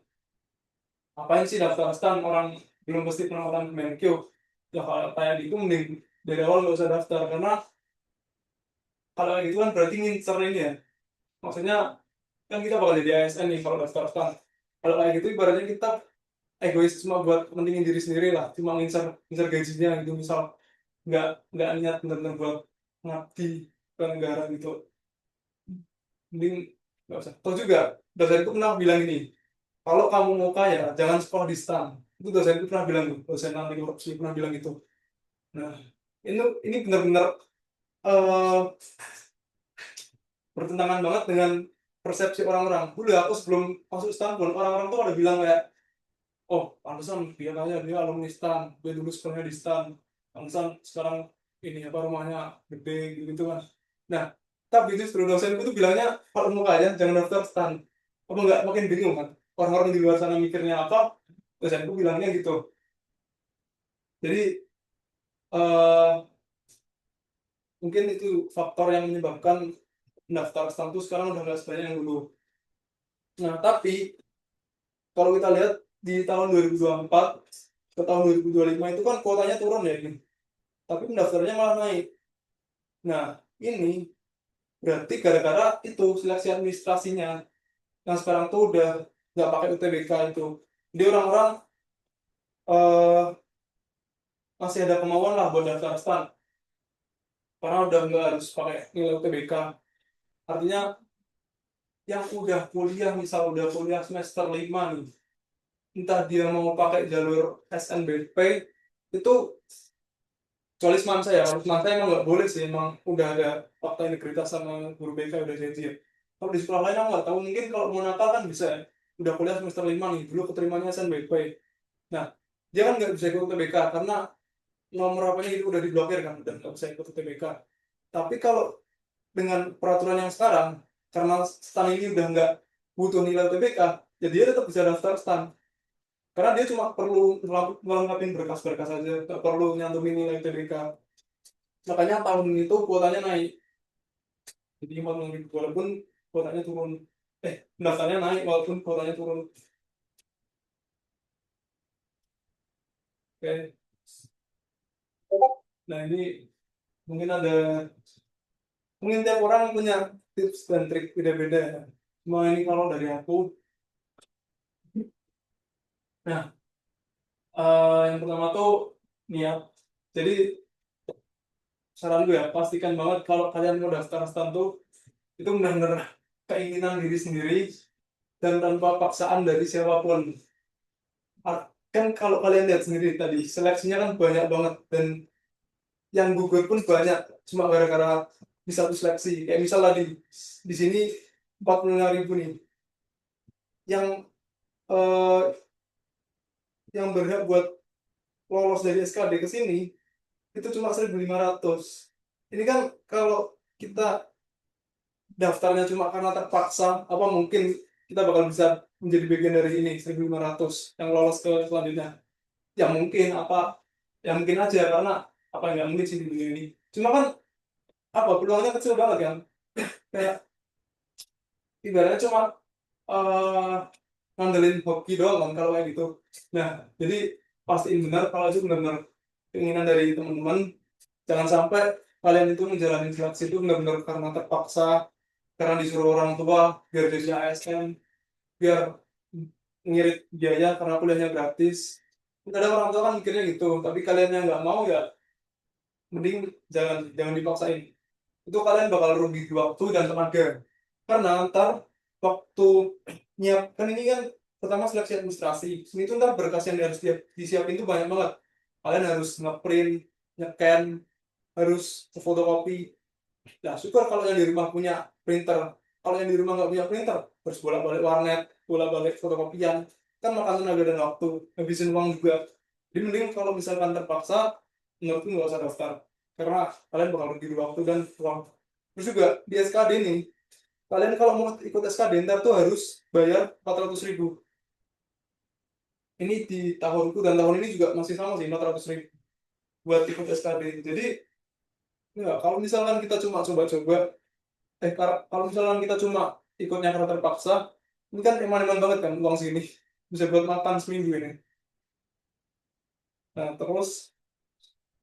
ngapain sih daftar STAN orang belum pasti penempatan Kemenq. Ya kalau kayak gitu mending dari awal nggak usah daftar, karena kalau kayak gitu kan berarti ngincer ini ya. Maksudnya kan kita bakal jadi ASN nih kalau daftar STAN. Kalau kayak gitu ibaratnya kita egois cuma buat pentingin diri sendiri lah, cuma ngincer ngincer gajinya gitu misal, nggak niat benar-benar buat ngabdi ke negara gitu. Mending nggak usah. Atau juga dosenku pernah bilang ini, kalau kamu mau kaya jangan sekolah di STAN. Itu dosenku pernah bilang tuh, dosen anti korupsi pernah bilang gitu. Nah, ini benar-benar eh, bertentangan banget dengan persepsi orang-orang. Dulu ya, aku sebelum masuk STAN pun orang-orang tuh ada bilang kayak, oh pantesan dia kaya, dia alumni STAN, dia dulu sekolahnya di STAN, pantesan sekarang ini apa rumahnya gede gitu kan. Nah, tapi justru dosenku tuh bilangnya kalau mau kaya jangan daftar STAN. Apa nggak makin bingung kan? Orang-orang di luar sana mikirnya apa? Dosenku bilangnya gitu. Jadi eh, mungkin itu faktor yang menyebabkan daftar STAN tuh sekarang udah nggak sebanyak yang dulu. Nah, tapi kalau kita lihat di tahun 2024 ke tahun 2025 itu kan kuotanya turun ya ini. Tapi pendaftarnya malah naik. Nah, ini berarti gara-gara itu seleksi administrasinya yang sekarang tuh udah nggak pakai UTBK itu. Jadi orang-orang eh, masih ada kemauan lah buat daftar STAN karena udah nggak harus pakai nilai UTBK. Artinya yang udah kuliah, misal udah kuliah semester 5 nih, entah dia mau pakai jalur SNBP itu kecuali semansa ya, kalau semansa emang nggak boleh sih, emang udah ada fakta integritas sama guru BK udah janji ya. Kalau di sekolah lain aku nggak tahu, mungkin kalau mau nakal kan bisa ya. Udah kuliah semester 5 nih, dulu keterimanya baik-baik. Nah, dia kan nggak bisa ikut UTBK karena nomor apanya itu udah diblokir kan, dan nggak bisa ikut UTBK. Tapi kalau dengan peraturan yang sekarang, karena STAN ini udah nggak butuh nilai UTBK, ya dia tetap bisa daftar STAN. Karena dia cuma perlu melengkapi berkas-berkas saja, nggak perlu nyantumin nilai UTBK. Makanya tahun itu kuotanya naik. Jadi 40.000 walaupun kuotanya turun. Pendaftarnya naik walaupun kuotanya turun. Oke. Nah ini mungkin ada, mungkin tiap orang punya tips dan trik beda-beda ya. Cuma ini kalau dari aku, nah yang pertama tuh niat. Jadi saran gue ya, pastikan banget kalau kalian mau daftar STAN tuh itu benar-benar keinginan diri sendiri dan tanpa paksaan dari siapapun. Kan kalau kalian lihat sendiri tadi seleksinya kan banyak banget, dan yang gugur pun banyak cuma gara-gara di satu seleksi. Kayak misal tadi di sini 45.000 nih, yang eh, yang berhak buat lolos dari SKD ke sini itu cuma 1.500. Ini kan kalau kita daftarnya cuma karena terpaksa, apa mungkin kita bakal bisa menjadi bagian dari ini 1.500 yang lolos ke selanjutnya? Ya mungkin, apa ya mungkin aja, karena apa nggak mungkin sih di dunia ini. Cuma kan apa peluangnya kecil banget kan, kayak ibaratnya cuma eh ngandelin hoki doang kan kalau kayak gitu. Nah, jadi pastiin benar kalau itu benar-benar keinginan dari teman-teman. Jangan sampai kalian itu menjalani seleksi itu benar-benar karena terpaksa, karena disuruh orang tua biar jadi ASN, biar ngirit biaya karena kuliahnya gratis. Kadang orang tua kan mikirnya gitu, tapi kalian yang nggak mau ya mending jangan dipaksain. Itu kalian bakal rugi waktu dan tenaga. Karena ntar waktu nyiapkan ini kan pertama seleksi administrasi. Ini tuh ntar berkas yang harus disiapin itu banyak banget. Kalian harus ngeprint, nyekan, harus fotokopi. Nah, syukur kalau yang di rumah punya printer. Kalau yang di rumah nggak punya printer, harus bolak-balik warnet, bolak-balik fotokopian. Kan makan tenaga dan waktu, habisin uang juga. Jadi mending kalau misalkan terpaksa, menurutku nggak usah daftar. Karena kalian bakal rugi waktu dan uang. Terus juga di SKD nih, kalian kalau mau ikut SKD ntar tuh harus bayar 400.000. Ini di tahunku dan tahun ini juga masih sama sih, 400.000 buat ikut SKD. Jadi ya, kalau misalkan kita cuma coba-coba, kalau misalkan kita cuma ikutnya karena terpaksa, ini kan eman-eman banget kan uang sini, bisa buat makan seminggu ini. Nah, terus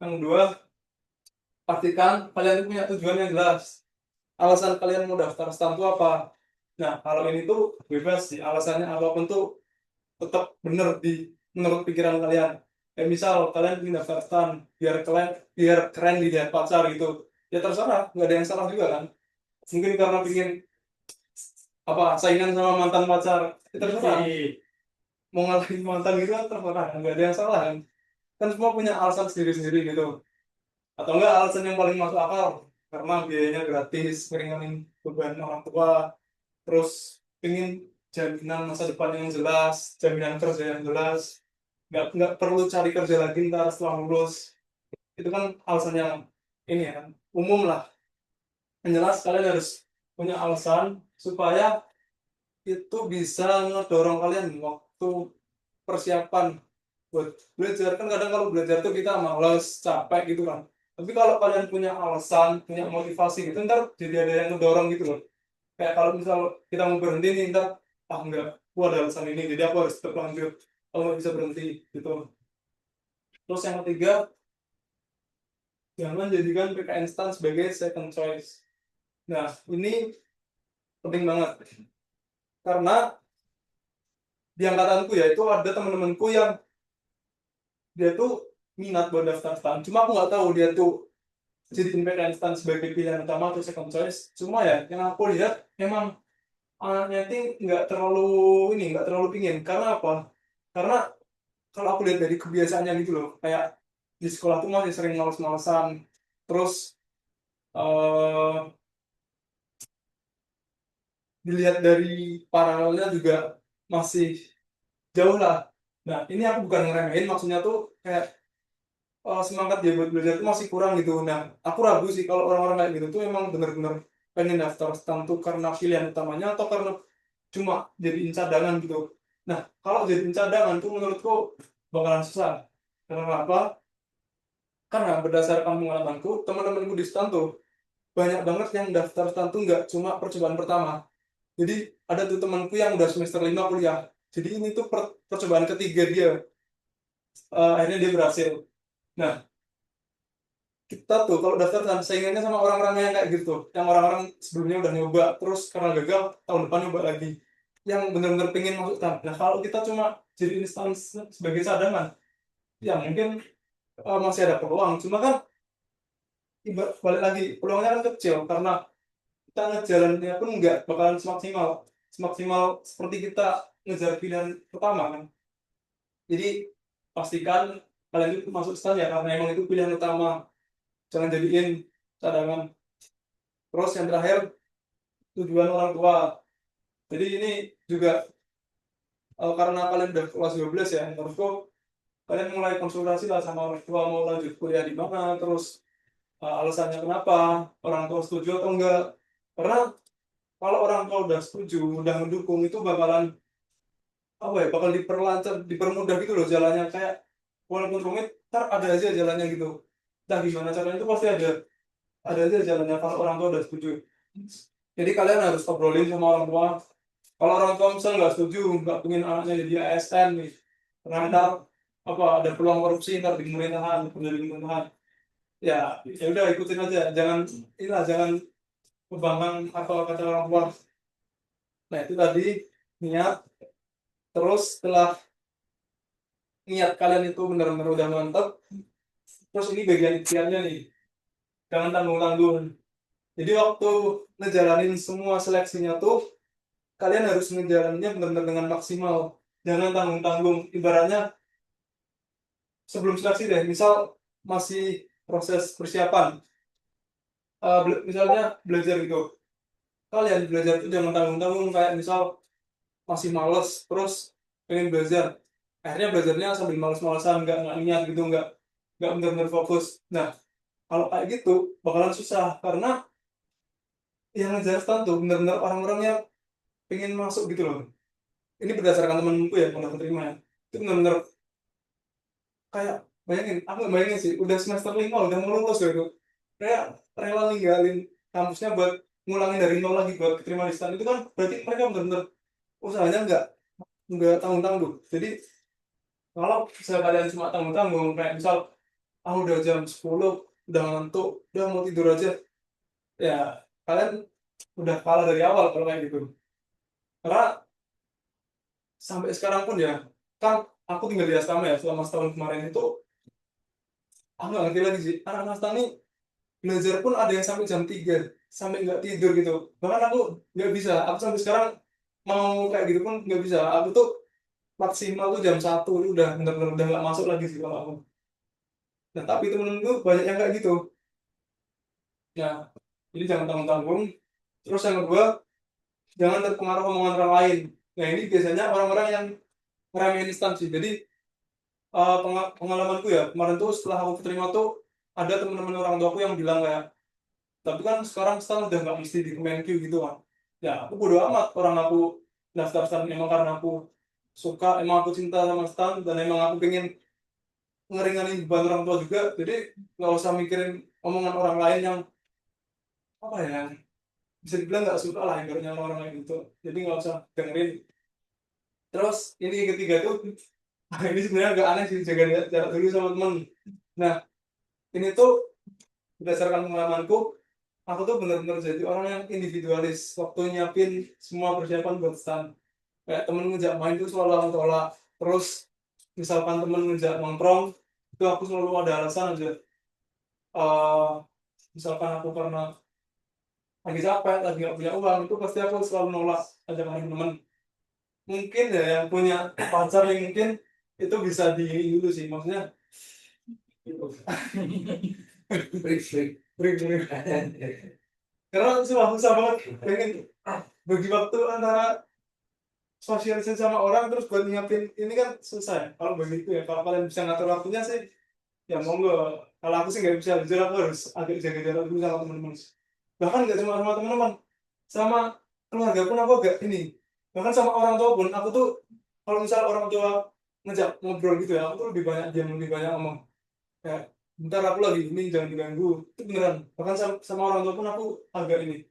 yang kedua, pastikan kalian punya tujuan yang jelas. Alasan kalian mau daftar STAN itu apa? Nah, kalau ini tuh bebas sih, alasannya apapun tuh tetap bener di menurut pikiran kalian. Kayak misal kalian ingin daftar STAN biar keren dilihat pacar gitu, ya terserah, nggak ada yang salah juga kan. Mungkin karena pingin apa saingan sama mantan pacar, ya terserah. Mau ngalahin mantan gitu kan terserah, nggak ada yang salah kan. Kan semua punya alasan sendiri-sendiri gitu. Atau enggak alasan yang paling masuk akal, karena biayanya gratis, ngeringanin beban orang tua, terus ingin jaminan masa depan yang jelas, jaminan kerja yang jelas, nggak perlu cari kerja lagi ntar setelah lulus. Itu kan alasan yang ini ya kan, umum lah. Yang jelas kalian harus punya alasan supaya itu bisa ngedorong kalian waktu persiapan buat belajar. Kan kadang kalau belajar tuh kita males, capek gitu kan. Tapi kalau kalian punya alasan, punya motivasi gitu, ntar jadi ada yang ngedorong gitu loh. Kayak kalau misal kita mau berhenti nih, ntar enggak, gua ada alasan ini, jadi aku harus tetap lanjut. Kalau nggak bisa berhenti gitu. Terus yang ketiga, jangan jadikan PKN STAN sebagai second choice. Nah, ini penting banget. Karena di angkatanku ya, itu ada teman-temanku yang dia tuh minat buat daftar STAN. Cuma aku nggak tahu dia tuh jadiin PKN STAN sebagai pilihan utama atau second choice. Cuma ya, yang aku lihat memang anaknya itu nggak terlalu pingin. Karena apa? Karena kalau aku lihat dari kebiasaannya gitu loh, kayak di sekolah tuh masih sering males-malesan, terus eh dilihat dari paralelnya juga masih jauh lah. Nah, ini aku bukan ngeremehin, maksudnya tuh kayak semangat dia buat belajar tuh masih kurang gitu. Nah, aku ragu sih kalau orang-orang kayak gitu tuh emang bener-bener pengen daftar STAN tuh karena pilihan utamanya atau karena cuma jadiin cadangan gitu. Nah, kalau jadiin cadangan tuh menurutku bakalan susah. Karena apa? Karena berdasarkan pengalamanku, teman-temanku di STAN tuh banyak banget yang daftar STAN tuh nggak cuma percobaan pertama. Jadi ada tuh temanku yang udah semester 5 kuliah. Jadi ini tuh percobaan ketiga dia. Akhirnya dia berhasil. Nah, kita tuh kalau daftar dan saingannya sama orang-orang yang kayak gitu, yang orang-orang sebelumnya udah nyoba, terus karena gagal tahun depan nyoba lagi, yang benar-benar pengen masuk TAN. Nah, kalau kita cuma jadi instansi sebagai cadangan, ya mungkin masih ada peluang. Cuma kan balik lagi peluangnya kan kecil karena kita ngejalannya pun nggak bakalan semaksimal semaksimal seperti kita ngejar pilihan pertama kan. Jadi pastikan kalian itu masuk STAN ya karena emang itu pilihan utama, jangan jadiin cadangan. Terus yang terakhir, tujuan orang tua. Jadi ini juga karena kalian udah kelas 12 ya, menurutku kalian mulai konsultasi lah sama orang tua mau lanjut kuliah di mana, terus alasannya kenapa, orang tua setuju atau enggak. Karena kalau orang tua udah setuju, udah mendukung, itu bakalan apa ya, bakal diperlancar, dipermudah gitu loh jalannya. Kayak walaupun rumit, ntar ada aja jalannya gitu. Entah gimana caranya itu pasti ada aja jalannya kalau orang tua udah setuju. Jadi kalian harus obrolin sama orang tua. Kalau orang tua misalnya nggak setuju, nggak pengen anaknya jadi ASN nih, karena ntar apa ada peluang korupsi ntar di pemerintahan, di pemerintahan. Ya, ya udah ikutin aja, jangan inilah jangan kebanggang apa kata orang tua. Nah itu tadi niat, terus setelah niat kalian itu benar-benar udah mantap, terus ini bagian ikhtiarnya nih, jangan tanggung-tanggung. Jadi waktu ngejalanin semua seleksinya tuh kalian harus ngejalaninnya benar-benar dengan maksimal, jangan tanggung-tanggung. Ibaratnya sebelum seleksi deh, misal masih proses persiapan, misalnya belajar gitu, kalian belajar itu jangan tanggung-tanggung, kayak misal masih males terus pengen belajar, akhirnya belajarnya sambil males-malesan, nggak niat gitu, nggak benar-benar fokus. Nah, kalau kayak gitu bakalan susah karena yang ngejar stand tuh benar-benar orang-orang yang pengen masuk gitu loh. Ini berdasarkan temenku ya, pernah terima ya, itu benar-benar kayak bayangin, aku nggak bayangin sih, udah semester 5 udah mau lulus gitu, kayak rela ninggalin kampusnya buat ngulangin dari nol lagi buat keterima di STAN. Itu kan berarti mereka benar-benar usahanya nggak tanggung-tanggung. Jadi kalau misalnya kalian cuma tanggung-tanggung, kayak misal aku udah jam 10 udah ngantuk, udah mau tidur aja, ya kalian udah kalah dari awal kalau kayak gitu. Karena sampai sekarang pun ya, kan aku tinggal di asrama ya selama setahun kemarin itu, aku nggak ngerti lagi sih anak-anak STAN nih belajar pun ada yang sampai jam 3 sampai nggak tidur gitu. Bahkan aku nggak bisa, aku sampai sekarang mau kayak gitu pun nggak bisa. Aku tuh maksimal tuh jam 1 itu udah bener-bener udah nggak masuk lagi sih kalau aku. Nah tapi temen-temenku banyak yang kayak gitu. Nah jadi jangan tanggung-tanggung. Terus yang kedua, jangan terpengaruh omongan orang lain. Nah ini biasanya orang-orang yang ngeremehin instansi. Jadi pengalamanku ya kemarin tuh setelah aku terima tuh ada teman-teman orang tuaku yang bilang kayak, tapi kan sekarang stan udah nggak mesti di Kemenq gitu kan. Ya aku bodo amat, orang aku daftar stan emang karena aku suka, emang aku cinta sama stan, dan emang aku pengen ngeringanin beban orang tua juga. Jadi nggak usah mikirin omongan orang lain yang apa ya, bisa dibilang nggak suka lah ibaratnya orang-orang kayak gitu. Jadi nggak usah dengerin. Terus ini yang ketiga tuh ini sebenarnya agak aneh sih, jaga jarak dulu sama temen. Nah ini tuh berdasarkan pengalamanku, aku tuh bener-bener jadi orang yang individualis waktu nyiapin semua persiapan buat stan. Kayak temen ngejak main tuh selalu aku tolak. Terus misalkan temen ngejak nongkrong, itu aku selalu ada alasan aja. eh Misalkan aku karena lagi capek, lagi nggak punya uang, itu pasti aku selalu nolak ajakan temen-temen. Mungkin ya yang punya pacar yang mungkin itu bisa di itu sih, maksudnya break. Karena susah banget pengen bagi waktu antara sosialisasi sama orang terus buat nyiapin ini kan susah ya. Kalau begitu ya, kalau kalian bisa ngatur waktunya sih ya monggo. Kalau aku sih nggak bisa, jujur aku harus agak jaga jarak dulu sama teman-teman. Bahkan nggak cuma sama teman-teman, sama keluarga pun aku agak ini. Bahkan sama orang tua pun aku tuh, kalau misal orang tua ngejak ngobrol gitu ya, aku tuh lebih banyak diam, lebih banyak ngomong kayak bentar aku lagi ini, jangan diganggu. Itu beneran. Bahkan sama orang tua pun aku agak ini,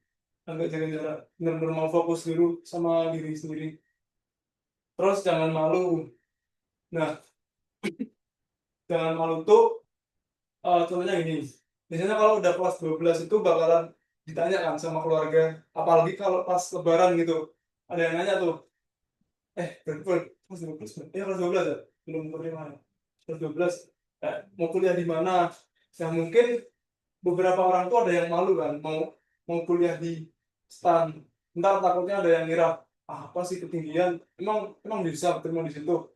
agak jaga jarak, bener-bener mau fokus dulu sama diri sendiri. Terus jangan malu. Nah, jangan malu tuh contohnya gini. Biasanya kalau udah kelas 12 itu bakalan ditanya kan sama keluarga, apalagi kalau pas lebaran gitu. Ada yang nanya tuh, berarti kelas 12, kelas 12 ya? Belum terima ya. Kelas 12, mau kuliah di mana? Yang mungkin beberapa orang tuh ada yang malu kan, mau mau kuliah di STAN. Ntar takutnya ada yang ngira, apa sih ketinggian? Emang bisa terima di situ?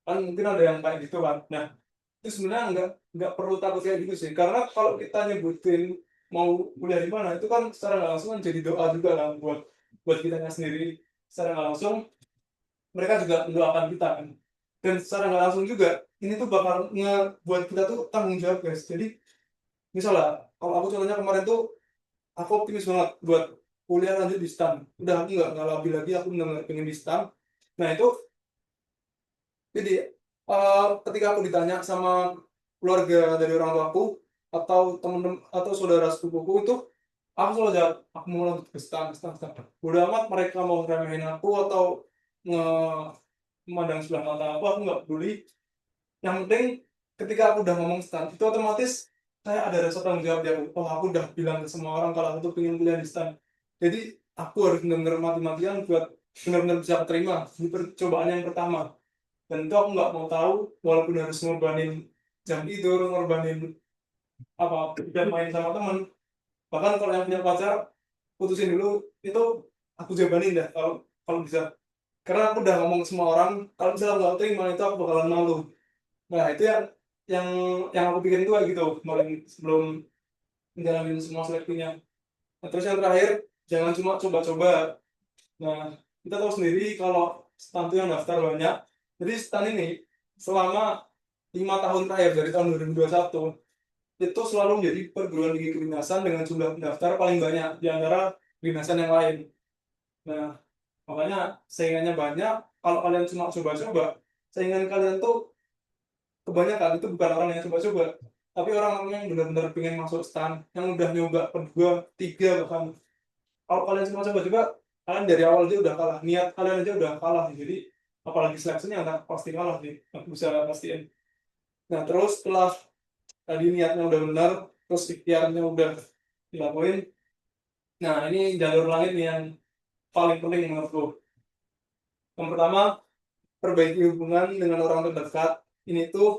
Kan mungkin ada yang kayak gitu kan. Nah, itu sebenarnya nggak perlu takut kayak gitu sih, karena kalau kita nyebutin mau kuliah di mana itu kan secara nggak langsung kan jadi doa juga kan buat buat kitanya sendiri. Secara nggak langsung mereka juga mendoakan kita kan, dan secara nggak langsung juga ini tuh bakal ngebuat kita tuh tanggung jawab guys. Jadi misalnya kalau aku contohnya kemarin tuh aku optimis banget buat kuliah lanjut di STAN. Udah aku nggak labil lagi, aku benar-benar pengen di STAN. Nah itu jadi ketika aku ditanya sama keluarga dari orang tuaku atau temen-temen atau saudara sepupuku itu, aku selalu jawab aku mau lanjut ke STAN, STAN, STAN. Bodo amat mereka mau ngeremehin aku atau nge memandang sebelah mata aku nggak peduli. Yang penting ketika aku udah ngomong STAN itu otomatis saya ada rasa tanggung jawab ya. Oh, aku udah bilang ke semua orang kalau aku tuh pengen kuliah di STAN. Jadi aku harus benar-benar mati-matian buat benar-benar bisa keterima di percobaan yang pertama. Dan itu aku nggak mau tahu, walaupun harus ngorbanin jam tidur, ngorbanin apa dan main sama teman. Bahkan kalau yang punya pacar putusin dulu, itu aku jabanin dah kalau kalau bisa. Karena aku udah ngomong ke semua orang kalau misalnya nggak terima itu aku bakalan malu. Nah itu yang yang aku pikirin tuh kayak gitu kemarin sebelum menjalani semua seleksinya. Nah, terus yang terakhir, jangan cuma coba-coba. Nah, kita tahu sendiri kalau stan itu yang daftar banyak. Jadi stan ini selama 5 tahun terakhir dari tahun 2021 itu selalu menjadi perguruan tinggi kedinasan dengan jumlah pendaftar paling banyak di antara kedinasan yang lain. Nah, makanya saingannya banyak. Kalau kalian cuma coba-coba, saingan kalian tuh kebanyakan itu bukan orang yang coba-coba, tapi orang-orang yang benar-benar pengen masuk stan, yang udah nyoba kedua, tiga bahkan. Kalau kalian cuma coba-coba, kalian dari awal aja udah kalah, niat kalian aja udah kalah. Jadi apalagi seleksinya nggak pasti kalah sih, aku bisa pastiin. Nah terus setelah tadi niatnya udah benar, terus ikhtiarnya udah dilakuin, nah ini jalur langit nih yang paling penting menurutku. Yang pertama, perbaiki hubungan dengan orang terdekat. Ini tuh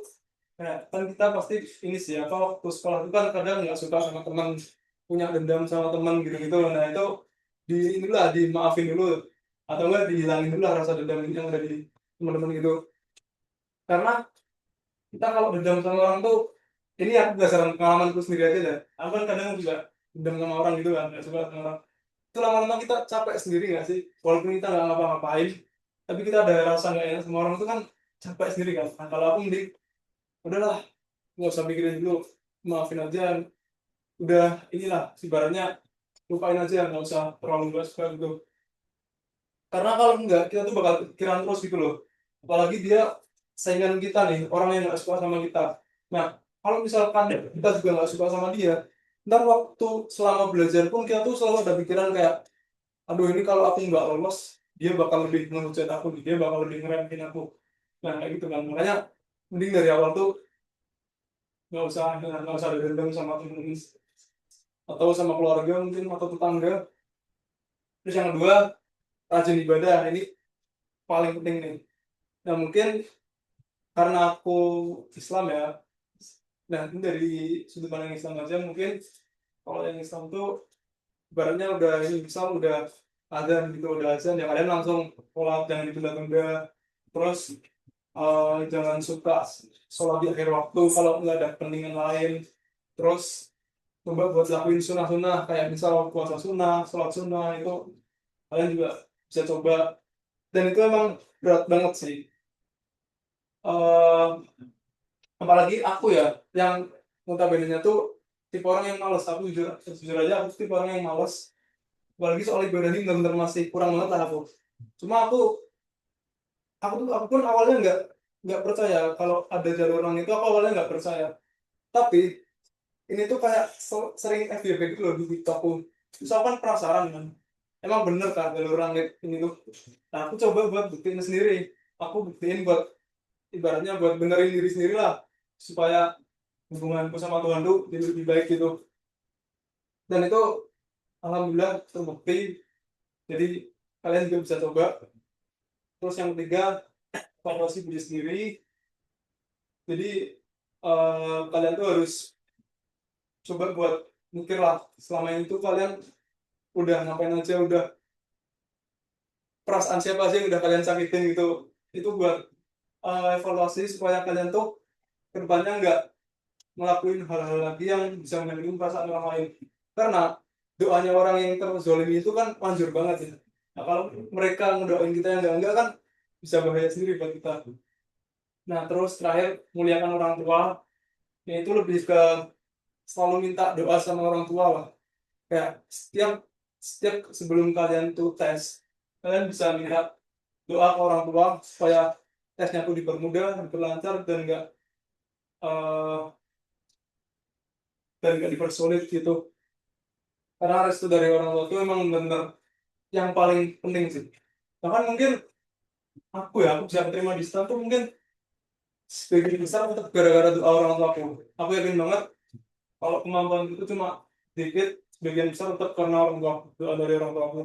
kan kita pasti ini sih apa, waktu sekolah itu kan kadang nggak suka sama teman, punya dendam sama teman gitu-gitu. Nah itu inilah dimaafin dulu, atau enggak dihilangin dulu lah rasa dendam yang ada di teman-teman gitu. Karena kita kalau dendam sama orang tuh, ini aku berdasarkan pengalamanku sendiri aja deh. Aku kan kadang juga dendam sama orang gitu kan, nggak suka sama orang. Itu lama-lama kita capek sendiri nggak sih? Walaupun kita nggak ngapa-ngapain, tapi kita ada rasa nggak enak sama orang itu kan capek sendiri kan. Nah, kalau aku mending udahlah, nggak usah mikirin dulu, maafin aja. Udah inilah ibaratnya, lupain aja, nggak usah terlalu nggak suka gitu. Karena kalau enggak, kita tuh bakal pikiran terus gitu loh. Apalagi dia saingan kita nih, orang yang nggak suka sama kita. Nah, kalau misalkan kita juga nggak suka sama dia, ntar waktu selama belajar pun kita tuh selalu ada pikiran kayak, aduh ini kalau aku nggak lolos, dia bakal lebih ngehujat aku, dia bakal lebih ngeremehin aku. Nah, kayak gitu kan. Makanya mending dari awal tuh nggak usah ada dendam sama temen atau sama keluarga mungkin atau tetangga. Terus yang kedua, rajin ibadah. Ini paling penting nih. Nah, mungkin karena aku Islam ya, nah ini dari sudut pandang Islam aja mungkin. Kalau yang Islam tuh ibaratnya udah ini, misal udah azan gitu, udah azan ya kalian langsung sholat, jangan ditunda-tunda. Terus Jangan suka sholat di akhir waktu kalau nggak ada kepentingan lain. Terus coba buat lakuin sunnah-sunnah kayak misal puasa sunnah, sholat sunnah itu kalian juga bisa coba. Dan itu emang berat banget sih. Eh, Apalagi aku ya yang notabene tuh tipe orang yang malas. Aku jujur aja aku tipe orang yang malas. Apalagi soal ibadah ini benar-benar masih kurang banget lah aku. Cuma aku pun awalnya nggak percaya kalau ada jalur orang itu. Aku awalnya nggak percaya, tapi ini tuh kayak sering FYP gitu loh di TikTokku. Terus aku kan penasaran kan, emang bener kan jalur orang ini tuh. Nah aku coba buat buktiin sendiri. Aku buktiin buat ibaratnya buat benerin diri sendiri lah, supaya hubunganku sama Tuhan tuh jadi lebih baik gitu. Dan itu alhamdulillah terbukti. Jadi kalian juga bisa coba. Terus yang ketiga, evaluasi diri sendiri. Jadi kalian tuh harus coba buat mikir lah, selama ini tuh kalian udah ngapain aja, udah perasaan siapa sih yang udah kalian sakitin gitu. Itu buat evaluasi supaya kalian tuh kedepannya nggak ngelakuin hal-hal lagi yang bisa menyakiti perasaan orang lain. Karena doanya orang yang terzolimi itu kan manjur banget ya. Nah kalau mereka ngedoain kita yang enggak kan bisa bahaya sendiri buat kita. Nah terus terakhir, muliakan orang tua, yaitu lebih ke selalu minta doa sama orang tua lah. Kayak setiap setiap sebelum kalian tuh tes, kalian bisa minta doa ke orang tua supaya tesnya tuh dipermudah, diperlancar, eh, dan nggak dipersulit gitu. Karena restu dari orang tua itu emang benar yang paling penting sih. Bahkan mungkin aku bisa terima distan tuh mungkin sebagian besar tetap gara-gara doa orang tua aku. Aku yakin banget kalau kemampuan itu cuma sedikit, sebagian besar tetap karena orang tua, doa dari orang tua aku.